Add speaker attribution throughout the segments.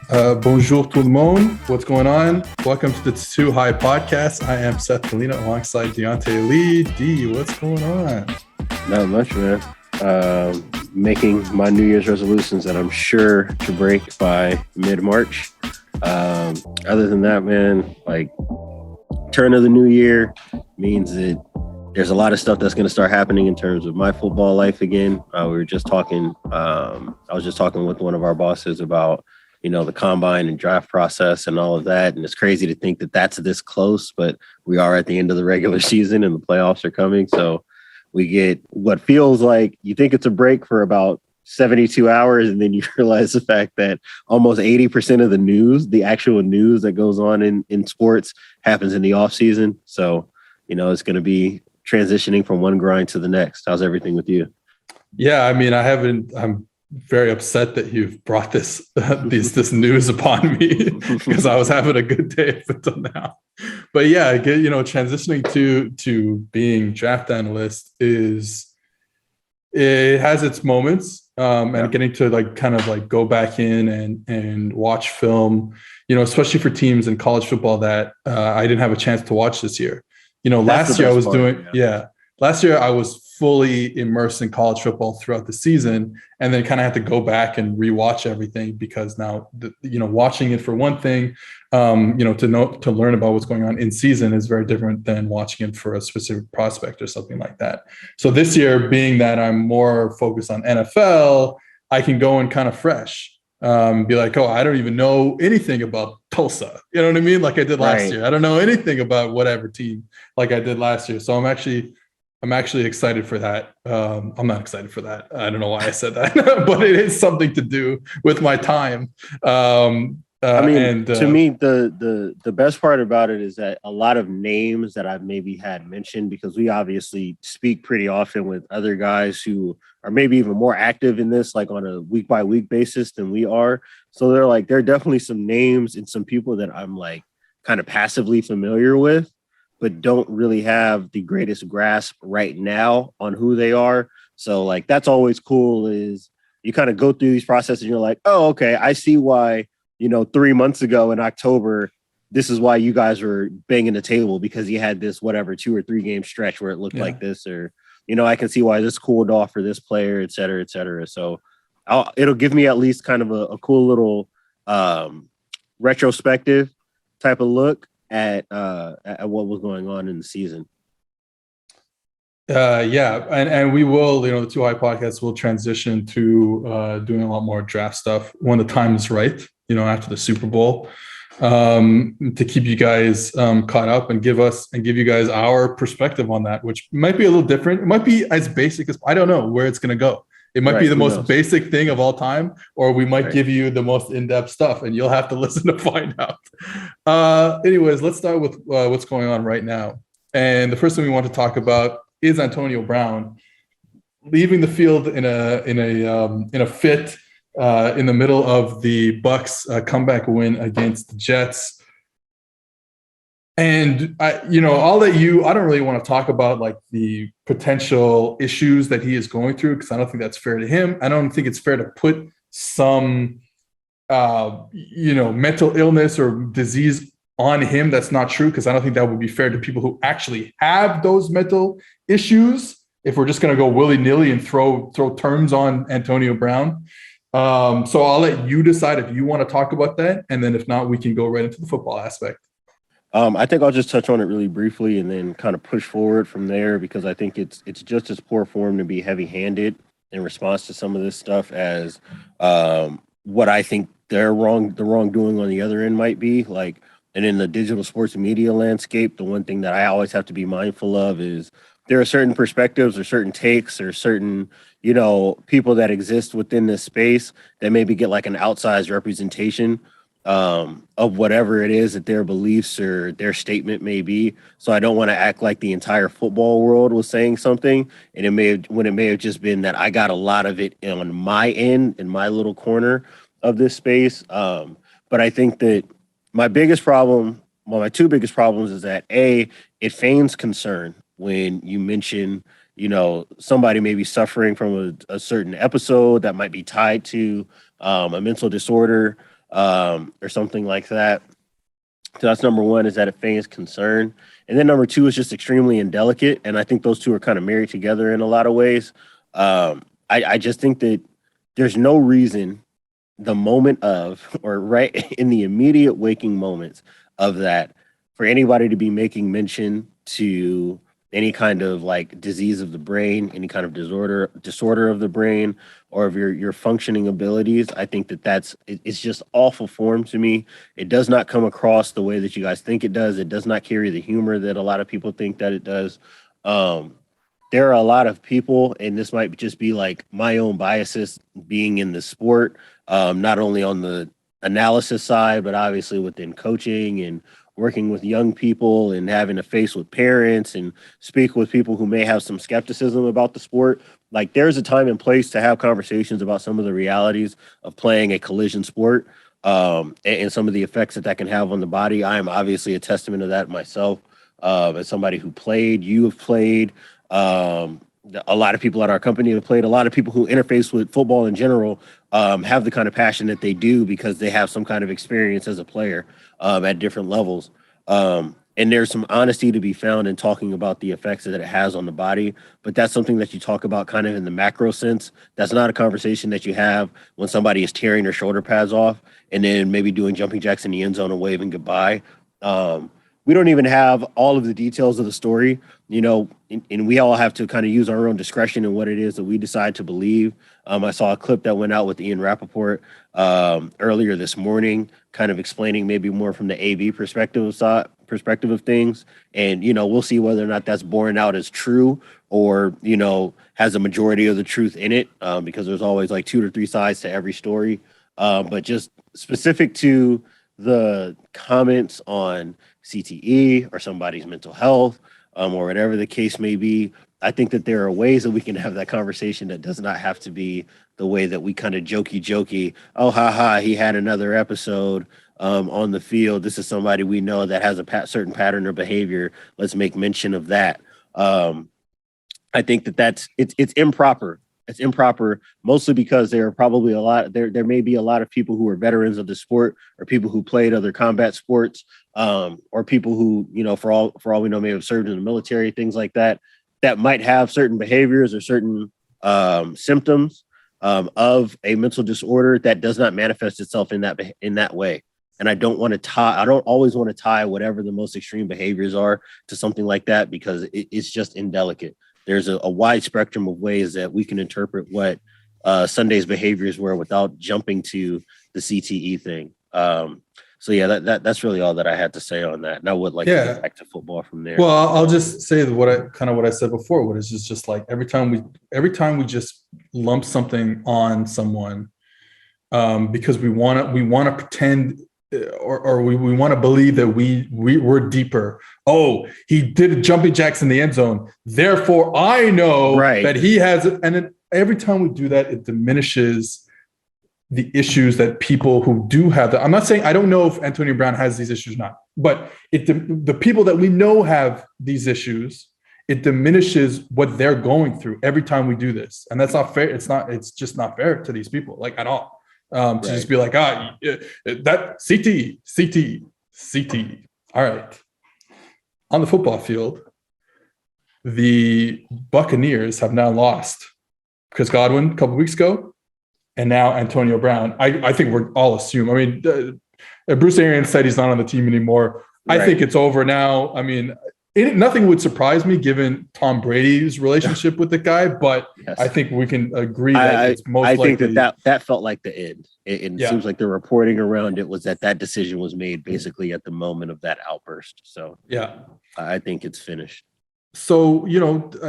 Speaker 1: Bonjour tout le monde. What's going on? Welcome to the Too High Podcast. I am Seth Molina alongside Diante Lee. D, what's going on?
Speaker 2: Not much, man. Making my New Year's resolutions that I'm sure to break by mid-March. Other than that, man, like turn of the new year means that there's a lot of stuff that's going to start happening in terms of my football life again. We were just talking. I was just talking with one of our bosses about, the combine and draft process and all of that. And it's crazy to think that that's this close, but we are at the end of the regular season and the playoffs are coming. So we get what feels like you think it's a break for about 72 hours. And then you realize the fact that almost 80% of the news, the actual news that goes on in sports happens in the off season. So, it's going to be transitioning from one grind to the next. How's everything with you?
Speaker 1: Yeah, I mean, I'm very upset that you've brought this news upon me because I was having a good day up until now. But yeah, transitioning to being draft analyst it has its moments, and getting to go back in and watch film, especially for teams in college football that I didn't have a chance to watch this year. Last year I was fully immersed in college football throughout the season, and then kind of had to go back and rewatch everything because now, watching it for one thing, to learn about what's going on in season is very different than watching it for a specific prospect or something like that. So this year, being that I'm more focused on NFL, I can go in kind of fresh. Be like, oh, I don't even know anything about Tulsa. You know what I mean? Like I did last year. I don't know anything about whatever team like I did last year. So I'm actually excited for that. I'm not excited for that. I don't know why I said that, but it is something to do with my time.
Speaker 2: To me, the best part about it is that a lot of names that I've maybe had mentioned, because we obviously speak pretty often with other guys who are maybe even more active in this, like on a week by week basis than we are. So there are definitely some names and some people that I'm like kind of passively familiar with, but don't really have the greatest grasp right now on who they are. So like, that's always cool, is you kind of go through these processes and you're like, oh, okay, I see why, 3 months ago in October, this is why you guys were banging the table, because you had this, whatever, 2 or 3 game stretch where it looked like this, or, I can see why this cooled off for this player, et cetera, et cetera. So it'll give me at least kind of a cool little retrospective type of look at what was going on in the season.
Speaker 1: And we will, the Too High Podcast will transition to doing a lot more draft stuff when the time is right, after the Super Bowl, to keep you guys caught up and give you guys our perspective on that, which might be a little different. It might be as basic as, I don't know where it's going to go. It might be the most basic thing of all time, or we might give you the most in-depth stuff, and you'll have to listen to find out. Anyways, let's start with what's going on right now. And the first thing we want to talk about is Antonio Brown leaving the field in a fit in the middle of the Bucs comeback win against the Jets. And I'll let you. I don't really want to talk about like the potential issues that he is going through, because I don't think that's fair to him. I don't think it's fair to put some mental illness or disease on him that's not true, because I don't think that would be fair to people who actually have those mental issues, if we're just going to go willy-nilly and throw terms on Antonio Brown. So I'll let you decide if you want to talk about that, and then if not, we can go right into the football aspect.
Speaker 2: I think I'll just touch on it really briefly and then kind of push forward from there, because I think it's just as poor form to be heavy-handed in response to some of this stuff as what I think the wrongdoing on the other end might be. Like, and in the digital sports media landscape, the one thing that I always have to be mindful of is there are certain perspectives or certain takes or certain, people that exist within this space that maybe get like an outsized representation of whatever it is that their beliefs or their statement may be. So I don't want to act like the entire football world was saying something, and it may have just been that I got a lot of it on my end, in my little corner of this space. But I think that my two biggest problems is that it feigns concern when you mention, somebody may be suffering from a certain episode that might be tied to a mental disorder. or something like that. So that's number one, is that it feigns concern. And then number two is just extremely indelicate. And I think those two are kind of married together in a lot of ways. I just think that there's no reason the moment of, or right in the immediate waking moments of that, for anybody to be making mention to any kind of like disease of the brain, any kind of disorder of the brain, or of your functioning abilities. I think it's just awful form to me. It does not come across the way that you guys think it does. It does not carry the humor that a lot of people think that it does. There are a lot of people, and this might just be like my own biases being in the sport, not only on the analysis side, but obviously within coaching and working with young people and having to face with parents and speak with people who may have some skepticism about the sport. Like, there's a time and place to have conversations about some of the realities of playing a collision sport, and some of the effects that can have on the body. I am obviously a testament to that myself, as somebody who played. You have played. A lot of people at our company have played. A lot of people who interface with football in general have the kind of passion that they do because they have some kind of experience as a player at different levels. And there's some honesty to be found in talking about the effects that it has on the body. But that's something that you talk about kind of in the macro sense. That's not a conversation that you have when somebody is tearing their shoulder pads off and then maybe doing jumping jacks in the end zone and waving goodbye. We don't even have all of the details of the story, and we all have to kind of use our own discretion in what it is that we decide to believe. I saw a clip that went out with Ian Rappaport earlier this morning, kind of explaining maybe more from the AV perspective of things. And, we'll see whether or not that's borne out as true or, has a majority of the truth in it, because there's always like 2 to 3 sides to every story. But just specific to the comments on CTE or somebody's mental health, or whatever the case may be, I think that there are ways that we can have that conversation that does not have to be the way that we kind of jokey, oh, he had another episode on the field. This is somebody we know that has a certain pattern or behavior. Let's make mention of that. I think it's improper. It's improper, mostly because there are probably there may be a lot of people who are veterans of the sport, or people who played other combat sports, or people who, for all we know, may have served in the military, things like that, that might have certain behaviors or certain symptoms of a mental disorder that does not manifest itself in that way. And I don't always want to tie whatever the most extreme behaviors are to something like that, because it's just indelicate. There's a wide spectrum of ways that we can interpret what Sunday's behaviors were without jumping to the CTE thing. So yeah, that's really all that I had to say on that. And I would like to get back to football from there.
Speaker 1: Well, I'll just say what I said before. What is just like every time we just lump something on someone, because we want to pretend, or we want to believe that we're deeper. Oh, he did jumping jacks in the end zone, therefore I know that he has it. And then every time we do that, it diminishes the issues that people who do have that. I'm not saying, I don't know if Antonio Brown has these issues or not, but the people that we know have these issues, it diminishes what they're going through every time we do this. And that's not fair. It's just not fair to these people, like, at all. To just be like, that CT. All right. On the football field, the Buccaneers have now lost Chris Godwin a couple weeks ago, and now Antonio Brown. I think we're all assume. I mean, Bruce Arians said he's not on the team anymore. I think it's over now. I mean, nothing would surprise me given Tom Brady's relationship with the guy, but I think we can agree that it's most likely. I
Speaker 2: think that felt like the end. It seems like the reporting around it was that decision was made basically at the moment of that outburst. So I think it's finished.
Speaker 1: So,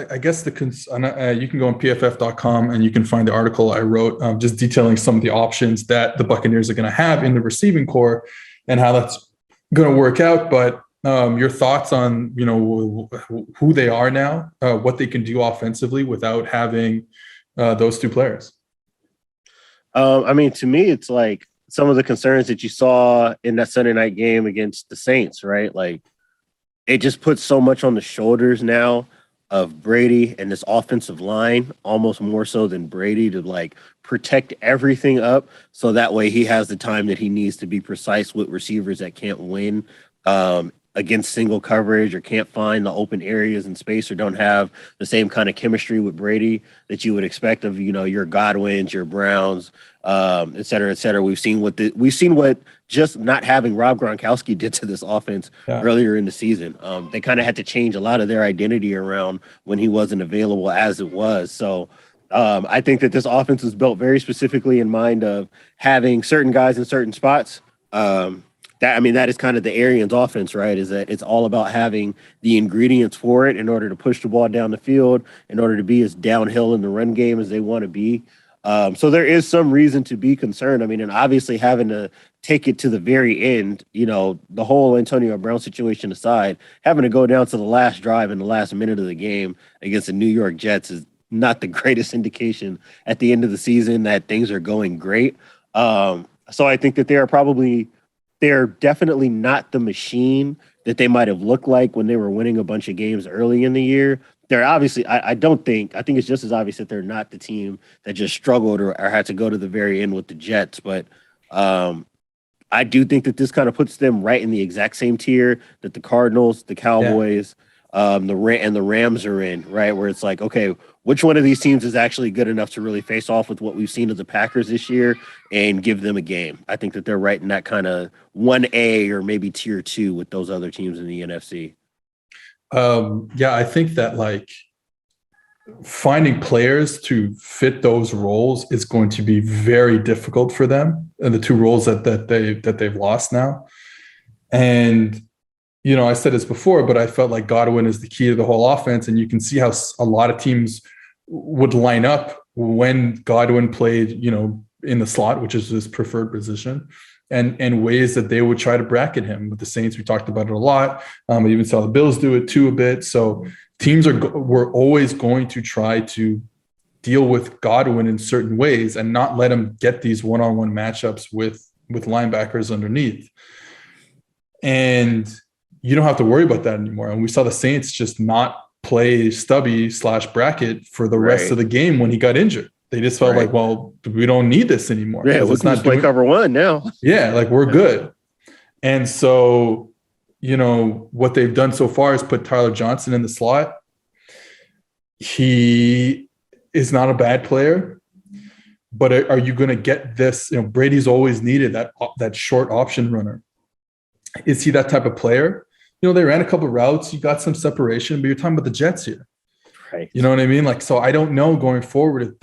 Speaker 1: I guess you can go on PFF.com and you can find the article I wrote, just detailing some of the options that the Buccaneers are going to have in the receiving core and how that's going to work out. But your thoughts on, who they are now, what they can do offensively without having those two players.
Speaker 2: I mean, to me, it's like some of the concerns that you saw in that Sunday night game against the Saints, right? Like, it just puts so much on the shoulders now of Brady and this offensive line, almost more so than Brady, to like protect everything up. So that way he has the time that he needs to be precise with receivers that can't win against single coverage or can't find the open areas in space or don't have the same kind of chemistry with Brady that you would expect of, your Godwins, your Browns, et cetera, et cetera. We've seen what just not having Rob Gronkowski did to this offense earlier in the season. They kind of had to change a lot of their identity around when he wasn't available as it was. So I think that this offense is built very specifically in mind of having certain guys in certain spots. That is kind of the Arians offense, right? Is that it's all about having the ingredients for it in order to push the ball down the field, in order to be as downhill in the run game as they want to be. So there is some reason to be concerned. And obviously having to take it to the very end, the whole Antonio Brown situation aside, having to go down to the last drive in the last minute of the game against the New York Jets is not the greatest indication at the end of the season that things are going great. So I think that they're definitely not the machine that they might have looked like when they were winning a bunch of games early in the year. They're obviously, I think it's just as obvious that they're not the team that just struggled or had to go to the very end with the Jets. But I do think that this kind of puts them right in the exact same tier that the Cardinals, the Cowboys, the Rams are in, right? Where it's like, okay, which one of these teams is actually good enough to really face off with what we've seen of the Packers this year and give them a game? I think that they're right in that kind of 1A or maybe tier 2 with those other teams in the NFC.
Speaker 1: I think that like finding players to fit those roles is going to be very difficult for them, and the two roles that they've lost now. And I said this before, but I felt like Godwin is the key to the whole offense, and you can see how a lot of teams would line up when Godwin played, in the slot, which is his preferred position, and ways that they would try to bracket him. With the Saints, we talked about it a lot. I even saw the Bills do it too a bit. So teams were always going to try to deal with Godwin in certain ways and not let him get these one-on-one matchups with linebackers underneath. And you don't have to worry about that anymore. And we saw the Saints just not play stubby/bracket for the rest of the game when he got injured. They just felt like, well, we don't need this anymore.
Speaker 2: Yeah, let's not play cover one now.
Speaker 1: Yeah, like we're good. And so, what they've done so far is put Tyler Johnson in the slot. He is not a bad player, but are you going to get this? Brady's always needed that short option runner. Is he that type of player? They ran a couple of routes. You got some separation, but you're talking about the Jets here.
Speaker 2: Right.
Speaker 1: You know what I mean? Like, so I don't know going forward if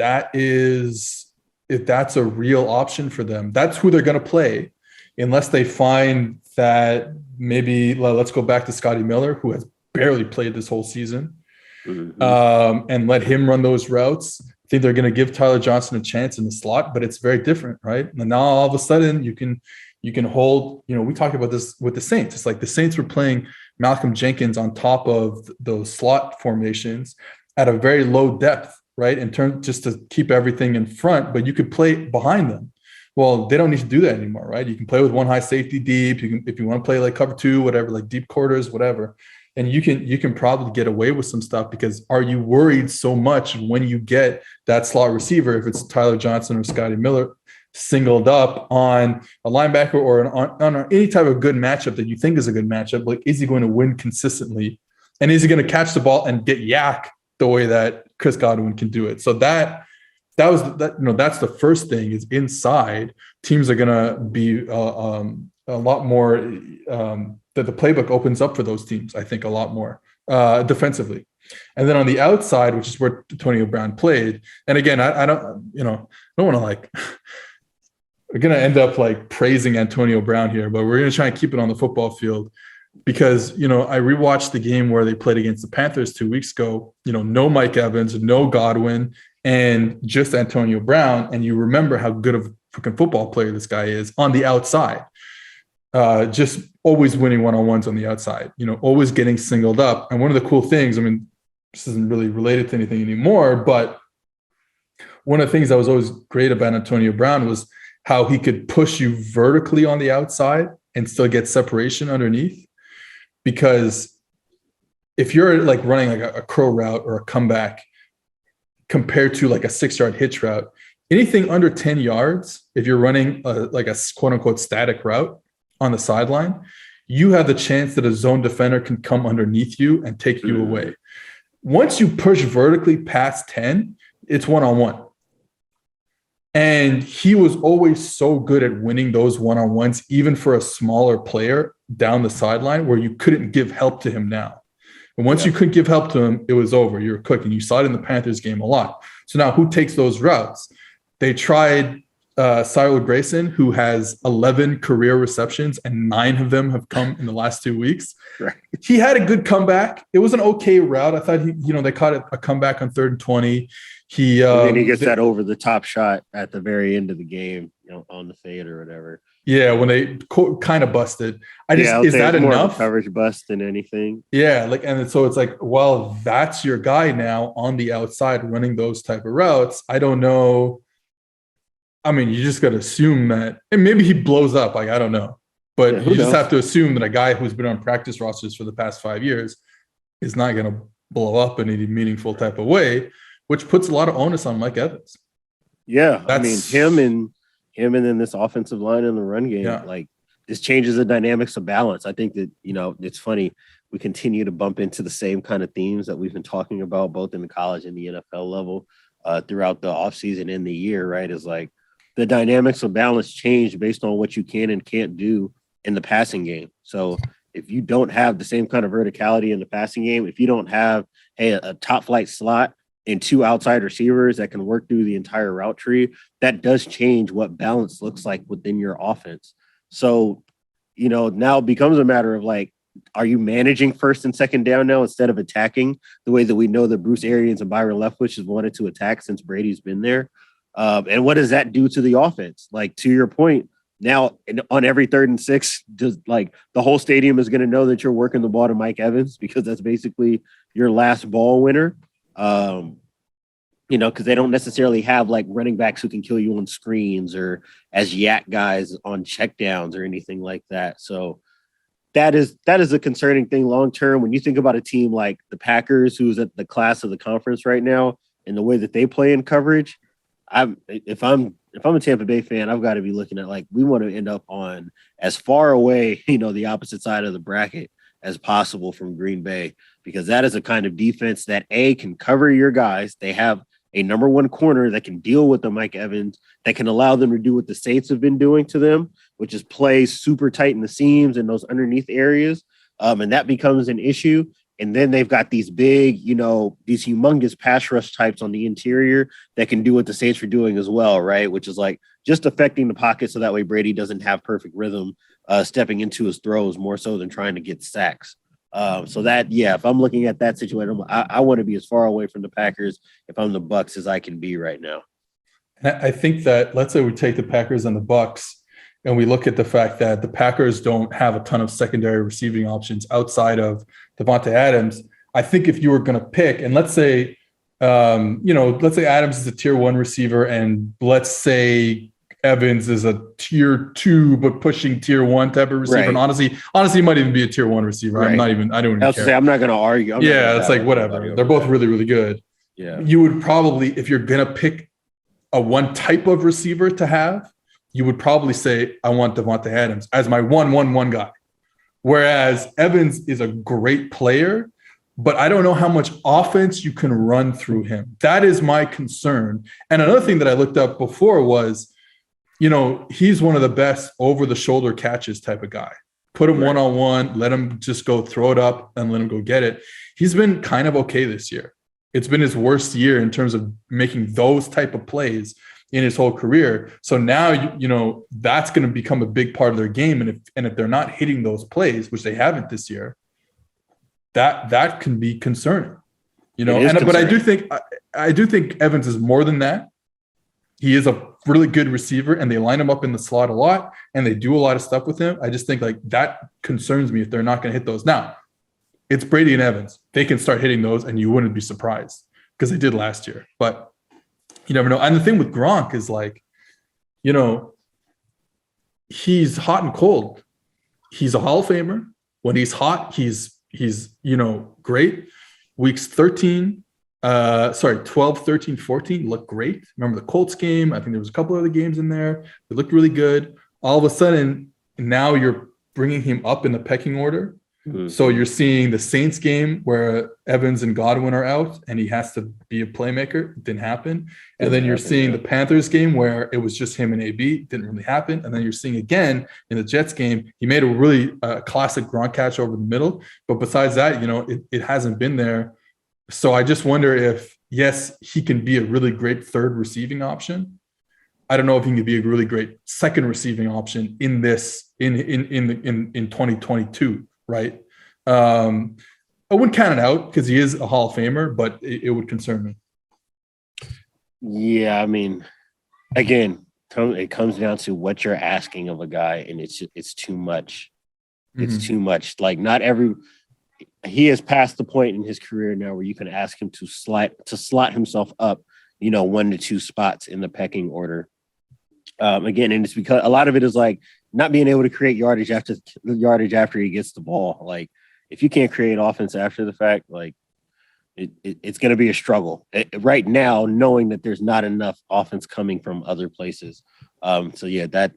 Speaker 1: that's a real option for them. That's who they're going to play, unless they find that maybe let's go back to Scotty Miller, who has barely played this whole season, and let him run those routes. I think they're going to give Tyler Johnson a chance in the slot, but it's very different, right? And now all of a sudden you can hold, we talked about this with the Saints. It's like the Saints were playing Malcolm Jenkins on top of those slot formations at a very low depth, right? In terms just to keep everything in front, but you could play behind them. Well, they don't need to do that anymore, right? You can play with one high safety deep. You can, if you want to play like cover two, whatever, like deep quarters, whatever. And you can probably get away with some stuff, because are you worried so much when you get that slot receiver, if it's Tyler Johnson or Scotty Miller, singled up on a linebacker or on any type of good matchup that you think is a good matchup? Like, is he going to win consistently? And is he going to catch the ball and get yak the way that Chris Godwin can do it? So that's the first thing, is inside. Teams are going to be a lot more that the playbook opens up for those teams, I think, a lot more defensively. And then on the outside, which is where Antonio Brown played. And again, I don't want to like, we're going to end up like praising Antonio Brown here, but we're going to try and keep it on the football field, because, I rewatched the game where they played against the Panthers 2 weeks ago, no Mike Evans, no Godwin, and just Antonio Brown. And you remember how good of a freaking football player this guy is on the outside. Just always winning one-on-ones on the outside, always getting singled up. And one of the cool things, this isn't really related to anything anymore, but one of the things that was always great about Antonio Brown was how he could push you vertically on the outside and still get separation underneath. Because if you're like running like a crow route or a comeback compared to like a 6-yard hitch route, anything under 10 yards, if you're running like a quote unquote static route on the sideline, you have the chance that a zone defender can come underneath you and take you away. Once you push vertically past 10, it's one-on-one. And he was always so good at winning those one-on-ones, even for a smaller player down the sideline where you couldn't give help to him now. And once you couldn't give help to him, it was over. You were cooking. You saw it in the Panthers game a lot. So now who takes those routes? They tried Cyril Grayson, who has 11 career receptions, and 9 of them have come in the last 2 weeks.
Speaker 2: Right.
Speaker 1: He had a good comeback. It was an okay route. I thought they caught it a comeback on 3rd and 20. And
Speaker 2: then he gets that over the top shot at the very end of the game, on the fade or whatever.
Speaker 1: Yeah, when they kind of busted. Is that enough?
Speaker 2: More of a coverage bust than anything.
Speaker 1: Yeah, and so it's like, well, that's your guy now on the outside running those type of routes. I don't know. I mean, you just got to assume that, and maybe he blows up. Like, I don't know, but you just have to assume that a guy who's been on practice rosters for the past 5 years is not going to blow up in any meaningful type of way, which puts a lot of onus on Mike Evans.
Speaker 2: Yeah, I mean, him and then this offensive line in the run game, like this changes the dynamics of balance. I think that, it's funny. We continue to bump into the same kind of themes that we've been talking about both in the college and the NFL level throughout the offseason and the year, right? Is like the dynamics of balance change based on what you can and can't do in the passing game. So if you don't have the same kind of verticality in the passing game, if you don't have a top flight slot and 2 outside receivers that can work through the entire route tree, that does change what balance looks like within your offense. So, now it becomes a matter of like, are you managing 1st and 2nd down now instead of attacking the way that we know that Bruce Arians and Byron Leftwich has wanted to attack since Brady's been there? And what does that do to the offense? Like, to your point, now on every 3rd and 6, just like the whole stadium is going to know that you're working the ball to Mike Evans because that's basically your last ball winner. Because they don't necessarily have like running backs who can kill you on screens or as yak guys on checkdowns or anything like that. So that is a concerning thing long term. When you think about a team like the Packers, who's at the class of the conference right now, and the way that they play in coverage, if I'm a Tampa Bay fan, I've got to be looking at like we want to end up on as far away, the opposite side of the bracket as possible from Green Bay, because that is a kind of defense that can cover your guys. They have a number 1 corner that can deal with the Mike Evans, that can allow them to do what the Saints have been doing to them, which is play super tight in the seams and those underneath areas. And that becomes an issue. And then they've got these big, these humongous pass rush types on the interior that can do what the Saints are doing as well, right? Which is like just affecting the pocket so that way Brady doesn't have perfect rhythm stepping into his throws more so than trying to get sacks. So that, if I'm looking at that situation, I want to be as far away from the Packers if I'm the Bucs as I can be right now.
Speaker 1: I think that, let's say we take the Packers and the Bucs, and we look at the fact that the Packers don't have a ton of secondary receiving options outside of Davante Adams. I think if you were going to pick, and let's say Adams is a tier 1 receiver, and let's say Evans is a tier 2 but pushing tier 1 type of receiver. Right. And honestly, he might even be a tier 1 receiver. Right. I don't even care.
Speaker 2: Say, I'm not going to argue.
Speaker 1: It's like whatever. They're both really, really good.
Speaker 2: Yeah.
Speaker 1: You would probably, if you're going to pick a one type of receiver to have, you would probably say, I want Davante Adams as my 1-1-1 guy. Whereas Evans is a great player, but I don't know how much offense you can run through him. That is my concern. And another thing that I looked up before was, he's one of the best over-the-shoulder catches type of guy. Put him one-on-one, let him just go throw it up and let him go get it. He's been kind of okay this year. It's been his worst year in terms of making those type of plays in his whole career. So now, that's going to become a big part of their game. And if they're not hitting those plays, which they haven't this year, that can be concerning, but I do think Evans is more than that. He is a really good receiver, and they line him up in the slot a lot, and they do a lot of stuff with him. I just think like that concerns me if they're not going to hit those. Now, it's Brady and Evans. They can start hitting those, and you wouldn't be surprised because they did last year. But you never know. And the thing with Gronk is like, he's hot and cold. He's a Hall of Famer. When he's hot, he's great. Weeks 12, 13, 14 looked great. Remember the Colts game? I think there was a couple other games in there. They looked really good. All of a sudden, now you're bringing him up in the pecking order. Mm-hmm. So you're seeing the Saints game where Evans and Godwin are out and he has to be a playmaker. It didn't happen. And then you're seeing the Panthers game where it was just him and AB. It didn't really happen. And then you're seeing again in the Jets game, he made a really classic Gronk catch over the middle. But besides that, it hasn't been there. So I just wonder if, yes, he can be a really great third receiving option. I don't know if he can be a really great second receiving option in 2022, right? I wouldn't count it out because he is a Hall of Famer, but it would concern me.
Speaker 2: Yeah, I mean, again, it comes down to what you're asking of a guy, and it's too much. It's too much. Like he has passed the point in his career now where you can ask him to slot himself up, 1 to 2 spots in the pecking order. Again, and it's because a lot of it is like not being able to create yardage after he gets the ball. Like if you can't create offense after the fact, like it's going to be a struggle right now, knowing that there's not enough offense coming from other places. So yeah, that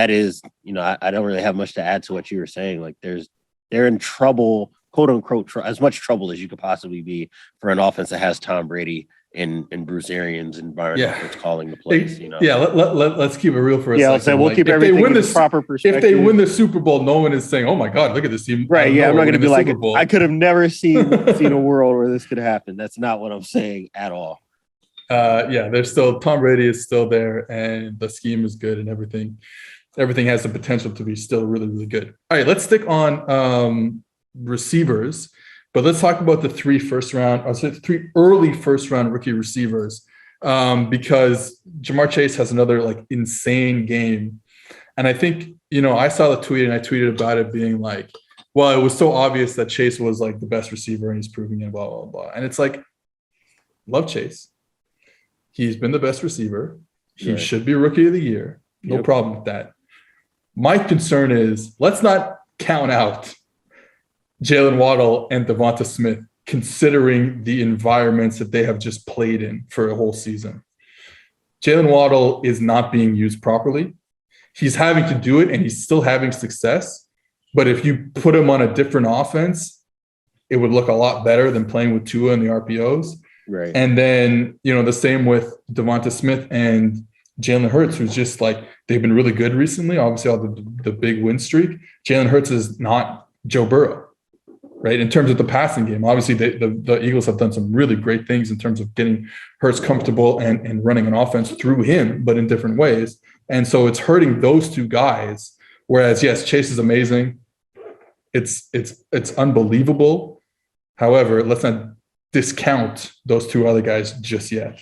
Speaker 2: is, I don't really have much to add to what you were saying. Like they're in trouble, quote unquote, as much trouble as you could possibly be for an offense that has Tom Brady and Bruce Arians and Byron Leftwich calling the plays.
Speaker 1: Yeah, let's keep it real for a second.
Speaker 2: Yeah, let's say we'll keep everything in the proper perspective.
Speaker 1: If they win the Super Bowl, no one is saying, "Oh my God, look at this team!"
Speaker 2: Right? Yeah, I'm not going to be like, I could have never seen a world where this could happen. That's not what I'm saying at all.
Speaker 1: Yeah, there's still Tom Brady is still there, and the scheme is good, and everything has the potential to be still really, really good. All right, let's stick on receivers. But let's talk about the 3 early first round rookie receivers, because Jamar Chase has another insane game. And I think, I saw the tweet and I tweeted about it being like, well, it was so obvious that Chase was the best receiver and he's proving it, blah, blah, blah. And it's like, love Chase. He's been the best receiver. He should be rookie of the year. No problem with that. My concern is let's not count out Jalen Waddle and Devonta Smith, considering the environments that they have just played in for a whole season. Jalen Waddle is not being used properly. He's having to do it, and he's still having success. But if you put him on a different offense, it would look a lot better than playing with Tua and the RPOs.
Speaker 2: Right.
Speaker 1: And then, the same with Devonta Smith and Jalen Hurts, who's just they've been really good recently. Obviously, all the big win streak. Jalen Hurts is not Joe Burrow. Right, in terms of the passing game, obviously the Eagles have done some really great things in terms of getting Hurts comfortable and running an offense through him, but in different ways. And so it's hurting those two guys. Whereas, yes, Chase is amazing. It's unbelievable. However, let's not discount those 2 other guys just yet.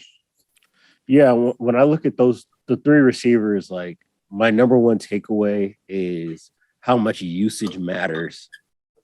Speaker 2: Yeah, when I look at the 3 receivers, my number one takeaway is how much usage matters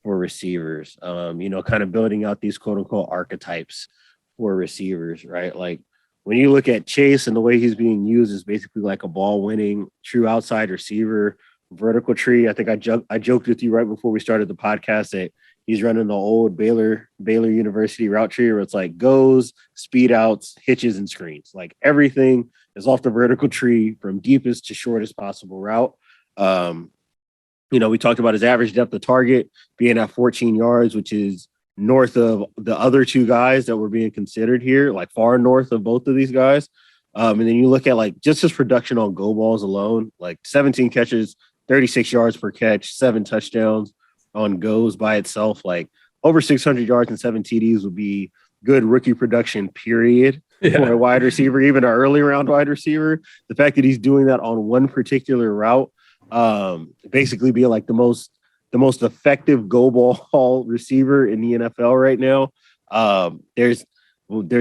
Speaker 2: for receivers, kind of building out these quote unquote archetypes for receivers, right? Like when you look at Chase and the way he's being used is basically like a ball winning true outside receiver, vertical tree. I think I joked with you right before we started the podcast that he's running the old Baylor University route tree where it's like goes, speed outs, hitches, and screens. Like everything is off the vertical tree from deepest to shortest possible route. We talked about his average depth of target being at 14 yards, which is north of the other 2 guys that were being considered here, far north of both of these guys. And then you look at just his production on go balls alone, 17 catches, 36 yards per catch, 7 touchdowns on goes by itself, over 600 yards and 7 TDs would be good rookie production, period, for a wide receiver, even an early round wide receiver. The fact that he's doing that on one particular route, basically be the most effective go ball receiver in the NFL right now. There's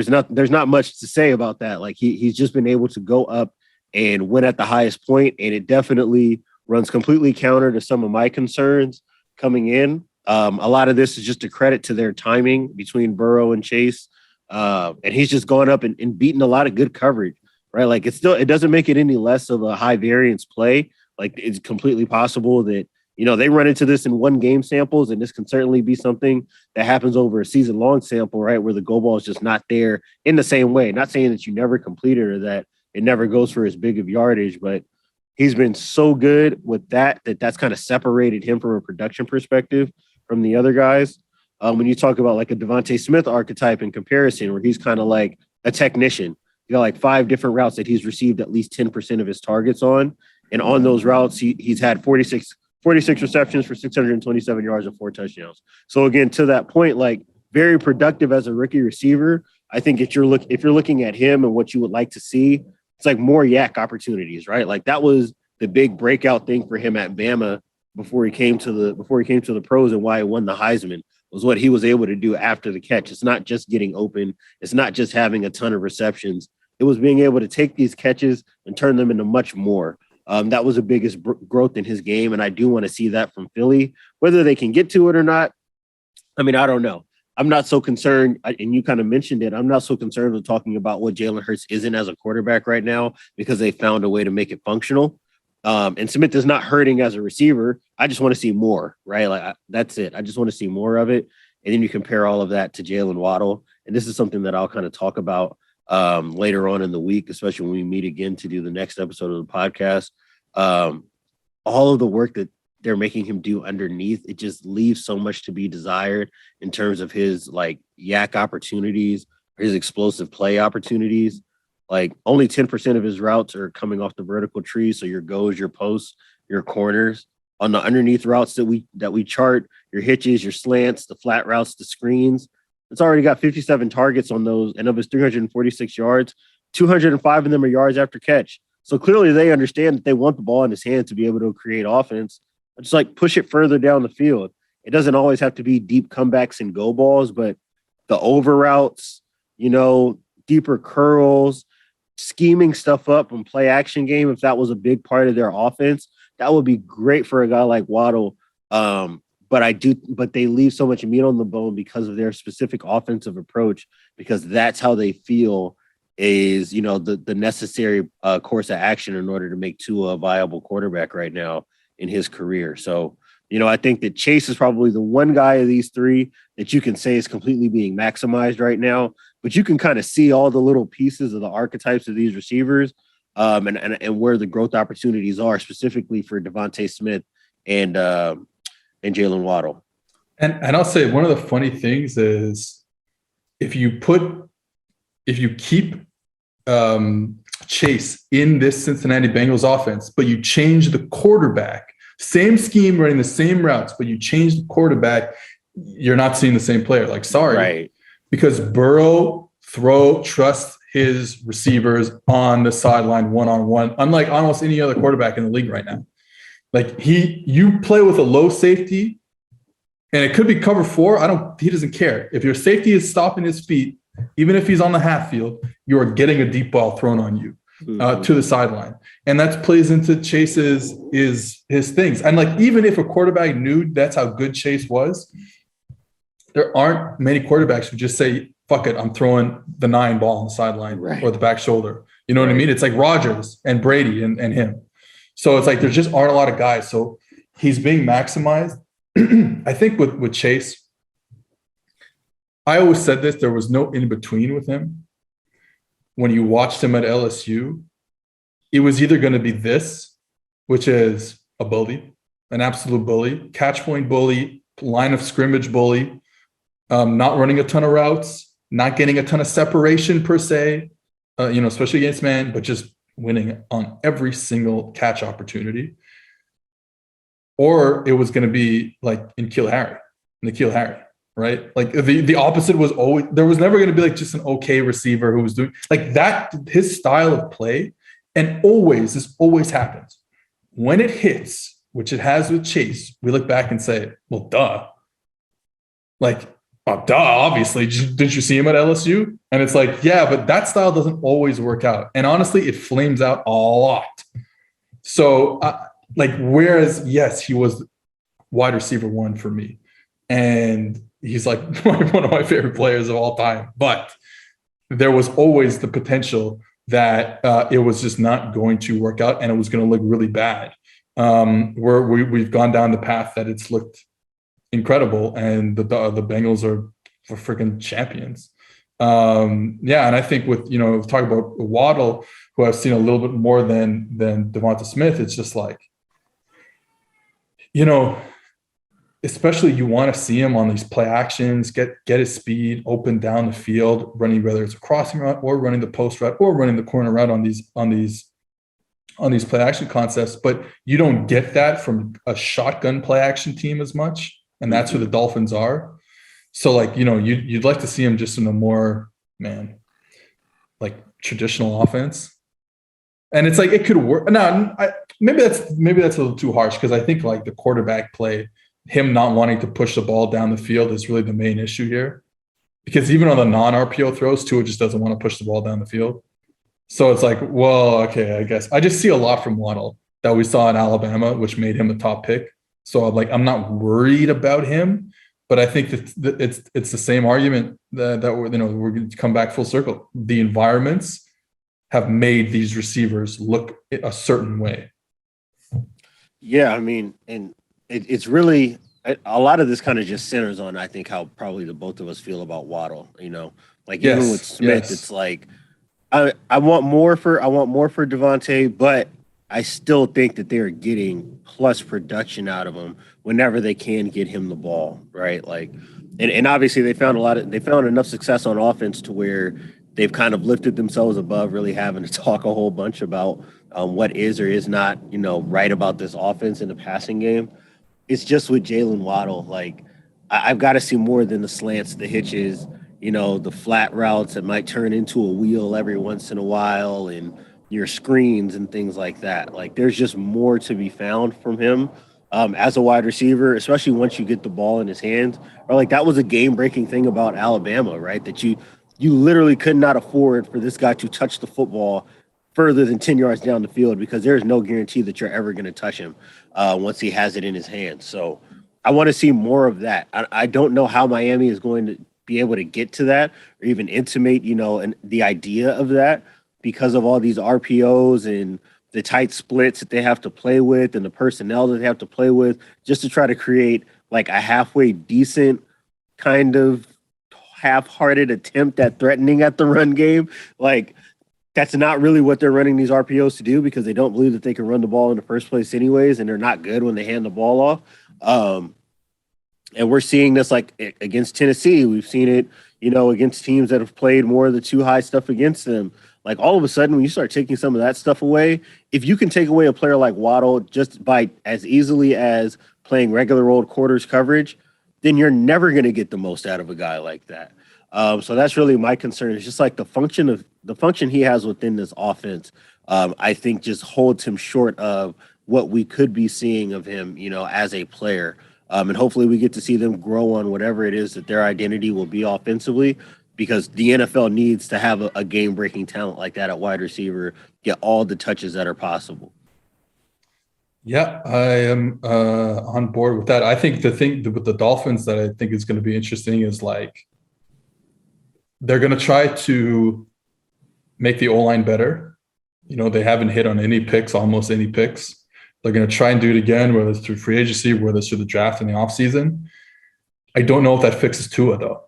Speaker 2: not much to say about that. He's just been able to go up and win at the highest point, and it definitely runs completely counter to some of my concerns coming in. A lot of this is just a credit to their timing between Burrow and Chase, and he's just gone up and beaten a lot of good coverage. Right, it doesn't make it any less of a high variance play. It's completely possible that they run into this in one game samples, and this can certainly be something that happens over a season-long sample, right, where the go ball is just not there in the same way. Not saying that you never complete it or that it never goes for as big of yardage, but he's been so good with that's kind of separated him from a production perspective from the other guys. When you talk about like a Devontae Smith archetype in comparison, where he's kind of like a technician, you got like 5 different routes that he's received at least 10% of his targets on. And on those routes, he's had 46 receptions for 627 yards and 4 touchdowns. So again, to that point, like very productive as a rookie receiver. I think if you're looking at him and what you would like to see, it's like more yak opportunities, right? Like that was the big breakout thing for him at Bama before he came to the pros, and why he won the Heisman was what he was able to do after the catch. It's not just getting open. It's not just having a ton of receptions. It was being able to take these catches and turn them into much more. That was the biggest growth in his game, and I do want to see that from Philly. Whether they can get to it or not, I mean, I don't know. I'm not so concerned, and you kind of mentioned it, I'm not so concerned with talking about what Jalen Hurts isn't as a quarterback right now because they found a way to make it functional. And Smith is not hurting as a receiver. I just want to see more, right? Like that's it. I just want to see more of it. And then you compare all of that to Jalen Waddle. And this is something that I'll kind of talk about later on in the week, especially when we meet again to do the next episode of the podcast. All of the work that they're making him do underneath, it just leaves so much to be desired in terms of his like yak opportunities, his explosive play opportunities. Like only 10% of his routes are coming off the vertical tree. So your goes, your posts, your corners. On the underneath routes that we chart, your hitches, your slants, the flat routes, the screens, it's already got 57 targets on those. And of his 346 yards, 205 of them are yards after catch. So clearly they understand that they want the ball in his hand to be able to create offense. Just like push it further down the field. It doesn't always have to be deep comebacks and go balls, but the over routes, deeper curls, scheming stuff up and play action game. If that was a big part of their offense, that would be great for a guy like Waddle. But they leave so much meat on the bone because of their specific offensive approach, because that's how they feel is, the necessary course of action in order to make Tua a viable quarterback right now in his career. So, I think that Chase is probably the one guy of these three that you can say is completely being maximized right now, but you can kind of see all the little pieces of the archetypes of these receivers and where the growth opportunities are specifically for Devontae Smith and Jalen Waddle.
Speaker 1: And I'll say one of the funny things is if you keep Chase in this Cincinnati Bengals offense, but you change the quarterback, same scheme, running the same routes, but you change the quarterback, you're not seeing the same player. Like, sorry. Right. Because Burrow trusts his receivers on the sideline one-on-one, unlike almost any other quarterback in the league right now. Like you play with a low safety, and it could be cover 4. He doesn't care. If your safety is stopping his feet, even if he's on the half field, you are getting a deep ball thrown on you to the sideline. And that plays into Chase's his things. And like, even if a quarterback knew that's how good Chase was, there aren't many quarterbacks who just say, fuck it, I'm throwing the 9 ball on the sideline or the back shoulder. You know what I mean? It's like Rodgers and Brady and him. So it's like there just aren't a lot of guys. So he's being maximized. I think with Chase, I always said this, there was no in-between with him. When you watched him at LSU, it was either going to be this, which is a bully, an absolute bully, catch point bully, line of scrimmage bully, not running a ton of routes, not getting a ton of separation per se, especially against man, but just winning on every single catch opportunity. Or it was going to be like N'Keal Harry, right? Like the opposite was always, there was never going to be like just an okay receiver who was doing like that, his style of play. And this always happens. When it hits, which it has with Chase, we look back and say, well, duh. Like, oh, duh, obviously. Didn't you see him at LSU? And it's like, yeah, but that style doesn't always work out. And honestly, it flames out a lot. So, whereas, yes, he was wide receiver 1 for me. And he's like one of my favorite players of all time. But there was always the potential that it was just not going to work out and it was going to look really bad. where we've gone down the path that it's looked incredible, and the Bengals are freaking champions. Yeah, and I think with talk about Waddle, who I've seen a little bit more than Devonta Smith, it's just like, especially you want to see him on these play actions, get his speed open down the field, running, whether it's a crossing route or running the post route or running the corner route on these play action concepts. But you don't get that from a shotgun play action team as much, and that's who the Dolphins are. So like, you'd like to see him just in a more, like traditional offense. And it's like, it could work. No, maybe that's a little too harsh, because I think like the quarterback play, him not wanting to push the ball down the field is really the main issue here. Because even on the non-RPO throws, Tua just doesn't want to push the ball down the field. So it's like, well, okay, I guess. I just see a lot from Waddle that we saw in Alabama, which made him a top pick. So I'm not worried about him. But I think that it's the same argument that we're going to come back full circle. The environments have made these receivers look a certain way.
Speaker 2: Yeah, I mean, and it's really a lot of this kind of just centers on, I think, how probably the both of us feel about Waddle. Even with Smith, it's like I want more for Devontae, but I still think that they're getting plus production out of him whenever they can get him the ball, right? Like, and obviously they found enough success on offense to where they've kind of lifted themselves above really having to talk a whole bunch about what is or is not, right about this offense in the passing game. It's just with Jalen Waddle, like I've got to see more than the slants, the hitches, the flat routes that might turn into a wheel every once in a while, and your screens and things like that. Like there's just more to be found from him as a wide receiver, especially once you get the ball in his hands. Or like that was a game-breaking thing about Alabama, right? That you literally could not afford for this guy to touch the football further than 10 yards down the field, because there is no guarantee that you're ever going to touch him once he has it in his hands. So I want to see more of that. I don't know how Miami is going to be able to get to that or even intimate, and the idea of that, because of all these RPOs and the tight splits that they have to play with and the personnel that they have to play with, just to try to create like a halfway decent kind of half-hearted attempt at threatening at the run game. Like that's not really what they're running these RPOs to do, because they don't believe that they can run the ball in the first place anyways, and they're not good when they hand the ball off. And we're seeing this like against Tennessee. We've seen it, against teams that have played more of the too high stuff against them. Like all of a sudden, when you start taking some of that stuff away, if you can take away a player like Waddle just by as easily as playing regular old quarters coverage, then you're never going to get the most out of a guy like that. So that's really my concern. It's just like the function he has within this offense, I think just holds him short of what we could be seeing of him, as a player. And hopefully we get to see them grow on whatever it is that their identity will be offensively, because the NFL needs to have a game-breaking talent like that at wide receiver, get all the touches that are possible.
Speaker 1: Yeah, I am on board with that. I think the thing with the Dolphins that I think is going to be interesting is like they're going to try to make the O-line better. They haven't hit on almost any picks. They're going to try and do it again, whether it's through free agency, whether it's through the draft in the offseason. I don't know if that fixes Tua, though.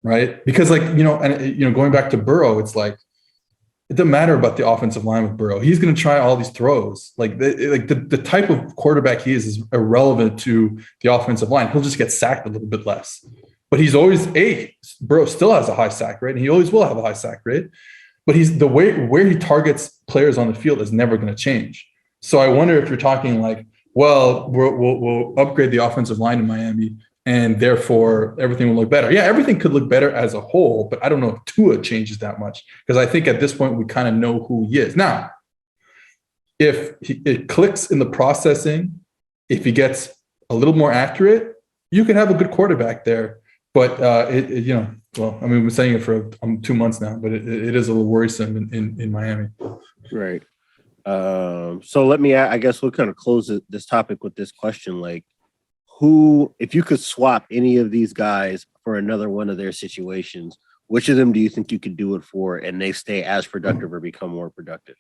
Speaker 1: Right? Because going back to Burrow, it's like it doesn't matter about the offensive line with Burrow. He's going to try all these throws. The type of quarterback he is irrelevant to the offensive line. He'll just get sacked a little bit less. But he's always Burrow still has a high sack rate, and he always will have a high sack rate. But he's the way where he targets players on the field is never going to change. So I wonder if you're talking like, well, we'll upgrade the offensive line in Miami, and therefore everything will look better. Yeah, everything could look better as a whole, but I don't know if Tua changes that much, because I think at this point we kind of know who he is. Now, if it clicks in the processing, if he gets a little more accurate, you can have a good quarterback there. But we've been saying it for 2 months now, but it is a little worrisome in Miami.
Speaker 2: Right. So I guess we'll kind of close this topic with this question. Like, who, if you could swap any of these guys for another one of their situations, which of them do you think you could do it for and they stay as productive or become more productive?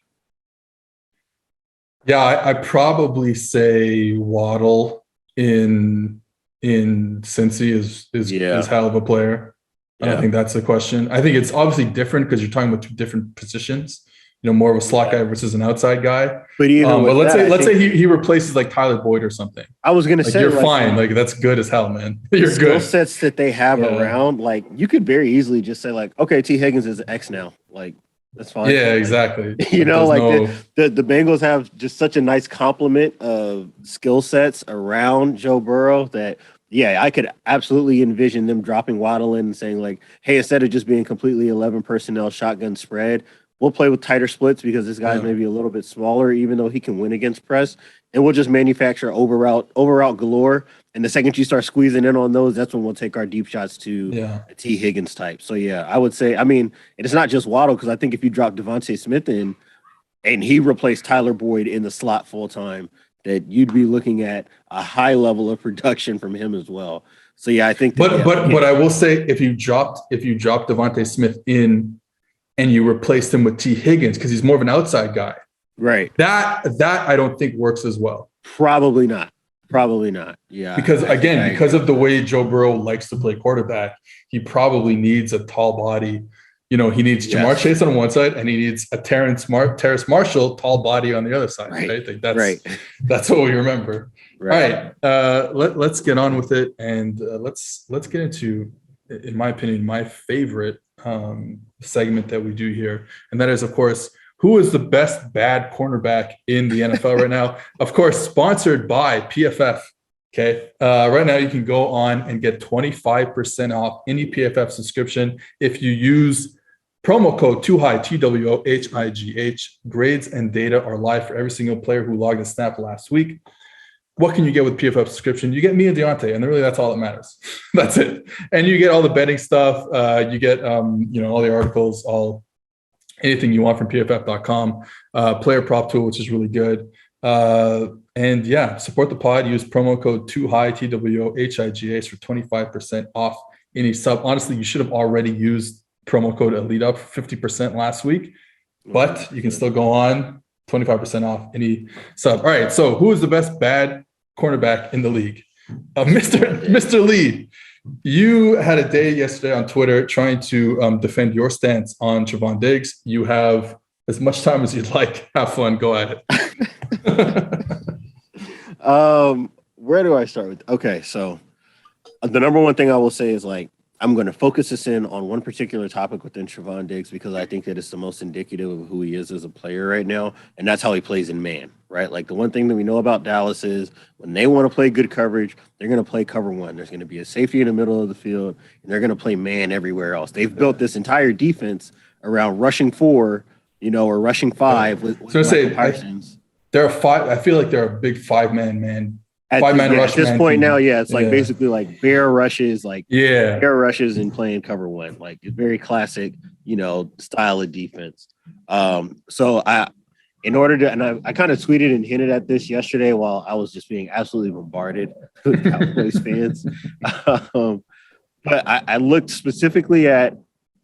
Speaker 1: Yeah, I probably say Waddle in Cincy is
Speaker 2: Yeah.
Speaker 1: hell of a player. I don't
Speaker 2: Yeah.
Speaker 1: think that's the question. I think it's obviously different because you're talking about two different positions. More of a slot guy versus an outside guy.
Speaker 2: But even
Speaker 1: But
Speaker 2: with
Speaker 1: let's
Speaker 2: that,
Speaker 1: say
Speaker 2: I
Speaker 1: let's
Speaker 2: think
Speaker 1: say he replaces like Tyler Boyd or something.
Speaker 2: I was gonna
Speaker 1: Like
Speaker 2: say
Speaker 1: you're
Speaker 2: like
Speaker 1: fine. Like that's good as hell, man.
Speaker 2: the
Speaker 1: You're
Speaker 2: skill
Speaker 1: good.
Speaker 2: sets that they have
Speaker 1: Yeah.
Speaker 2: around, like you could very easily just say like, okay, T Higgins is X now. Like that's fine.
Speaker 1: Yeah,
Speaker 2: Like,
Speaker 1: exactly.
Speaker 2: you
Speaker 1: Like
Speaker 2: know,
Speaker 1: there's
Speaker 2: like
Speaker 1: no
Speaker 2: the Bengals have just such a nice complement of skill sets around Joe Burrow that yeah, I could absolutely envision them dropping Waddle in and saying like, hey, instead of just being completely 11 personnel shotgun spread, we'll play with tighter splits because this guy's
Speaker 1: yeah.
Speaker 2: maybe a little bit smaller, even though he can win against press, and we'll just manufacture over route galore. And the second you start squeezing in on those, that's when we'll take our deep shots to
Speaker 1: Yeah.
Speaker 2: a T Higgins type. So yeah, I would say, I mean, and it's not just Waddle because I think if you drop Devontae Smith in and he replaced Tyler Boyd in the slot full time, that you'd be looking at a high level of production from him as well. So yeah, I think that
Speaker 1: But
Speaker 2: yeah,
Speaker 1: but I will say if you dropped Devontae Smith in and you replaced him with T Higgins because he's more of an outside guy,
Speaker 2: right,
Speaker 1: that I don't think works as well.
Speaker 2: probably not, probably not. Yeah,
Speaker 1: Because
Speaker 2: I think
Speaker 1: again,
Speaker 2: I
Speaker 1: because
Speaker 2: agree.
Speaker 1: of the way Joe Burrow likes to play quarterback, he probably needs a tall body. He needs Jamar
Speaker 2: Yes,
Speaker 1: Chase on one side, and he needs a Terrace Marshall tall body on the other side.
Speaker 2: right,
Speaker 1: Right? Like
Speaker 2: right,
Speaker 1: that's what we remember. All
Speaker 2: right.
Speaker 1: right, let's get on with it, and let's get into, in my opinion, my favorite segment that we do here, and that is, of course, who is the best bad cornerback in the NFL right now? Of course, sponsored by PFF. Okay. Right now, you can go on and get 25% off any PFF subscription if you use promo code TWOHIGH, TWOHIGH. Grades and data are live for every single player who logged a snap last week. What can you get with PFF subscription? You get me and Diante, and really that's all that matters. That's it. And you get all the betting stuff. You get all the articles, anything you want from PFF.com. Player prop tool, which is really good. And yeah, support the pod. Use promo code TWOHIGH, TWOHIGH, for 25% off any sub. Honestly, you should have already used promo code Elite Up for 50% last week, but you can still go on 25% off any sub. All right. So who is the best bad cornerback in the league? Mr. Lee, you had a day yesterday on Twitter trying to defend your stance on Trevon Diggs. You have as much time as you'd like. Have fun. Go at it.
Speaker 2: Where do I start with? Okay, so the number one thing I will say is like I'm going to focus this in on one particular topic within Trevon Diggs because I think that it's the most indicative of who he is as a player right now, and that's how he plays in man, right? Like the one thing that we know about Dallas is when they want to play good coverage, they're going to play cover one. There's going to be a safety in the middle of the field, and they're going to play man everywhere else. They've built this entire defense around rushing four, or rushing five with
Speaker 1: So I say
Speaker 2: Parsons.
Speaker 1: there are five. I feel like they're a big five-man
Speaker 2: At
Speaker 1: rush
Speaker 2: this
Speaker 1: man
Speaker 2: point now,
Speaker 1: team.
Speaker 2: yeah, it's like basically like bear rushes,
Speaker 1: Yeah.
Speaker 2: and playing cover one, like it's very classic, style of defense. So in order to, and I kind of tweeted and hinted at this yesterday while I was just being absolutely bombarded with Cowboys fans. But I looked specifically at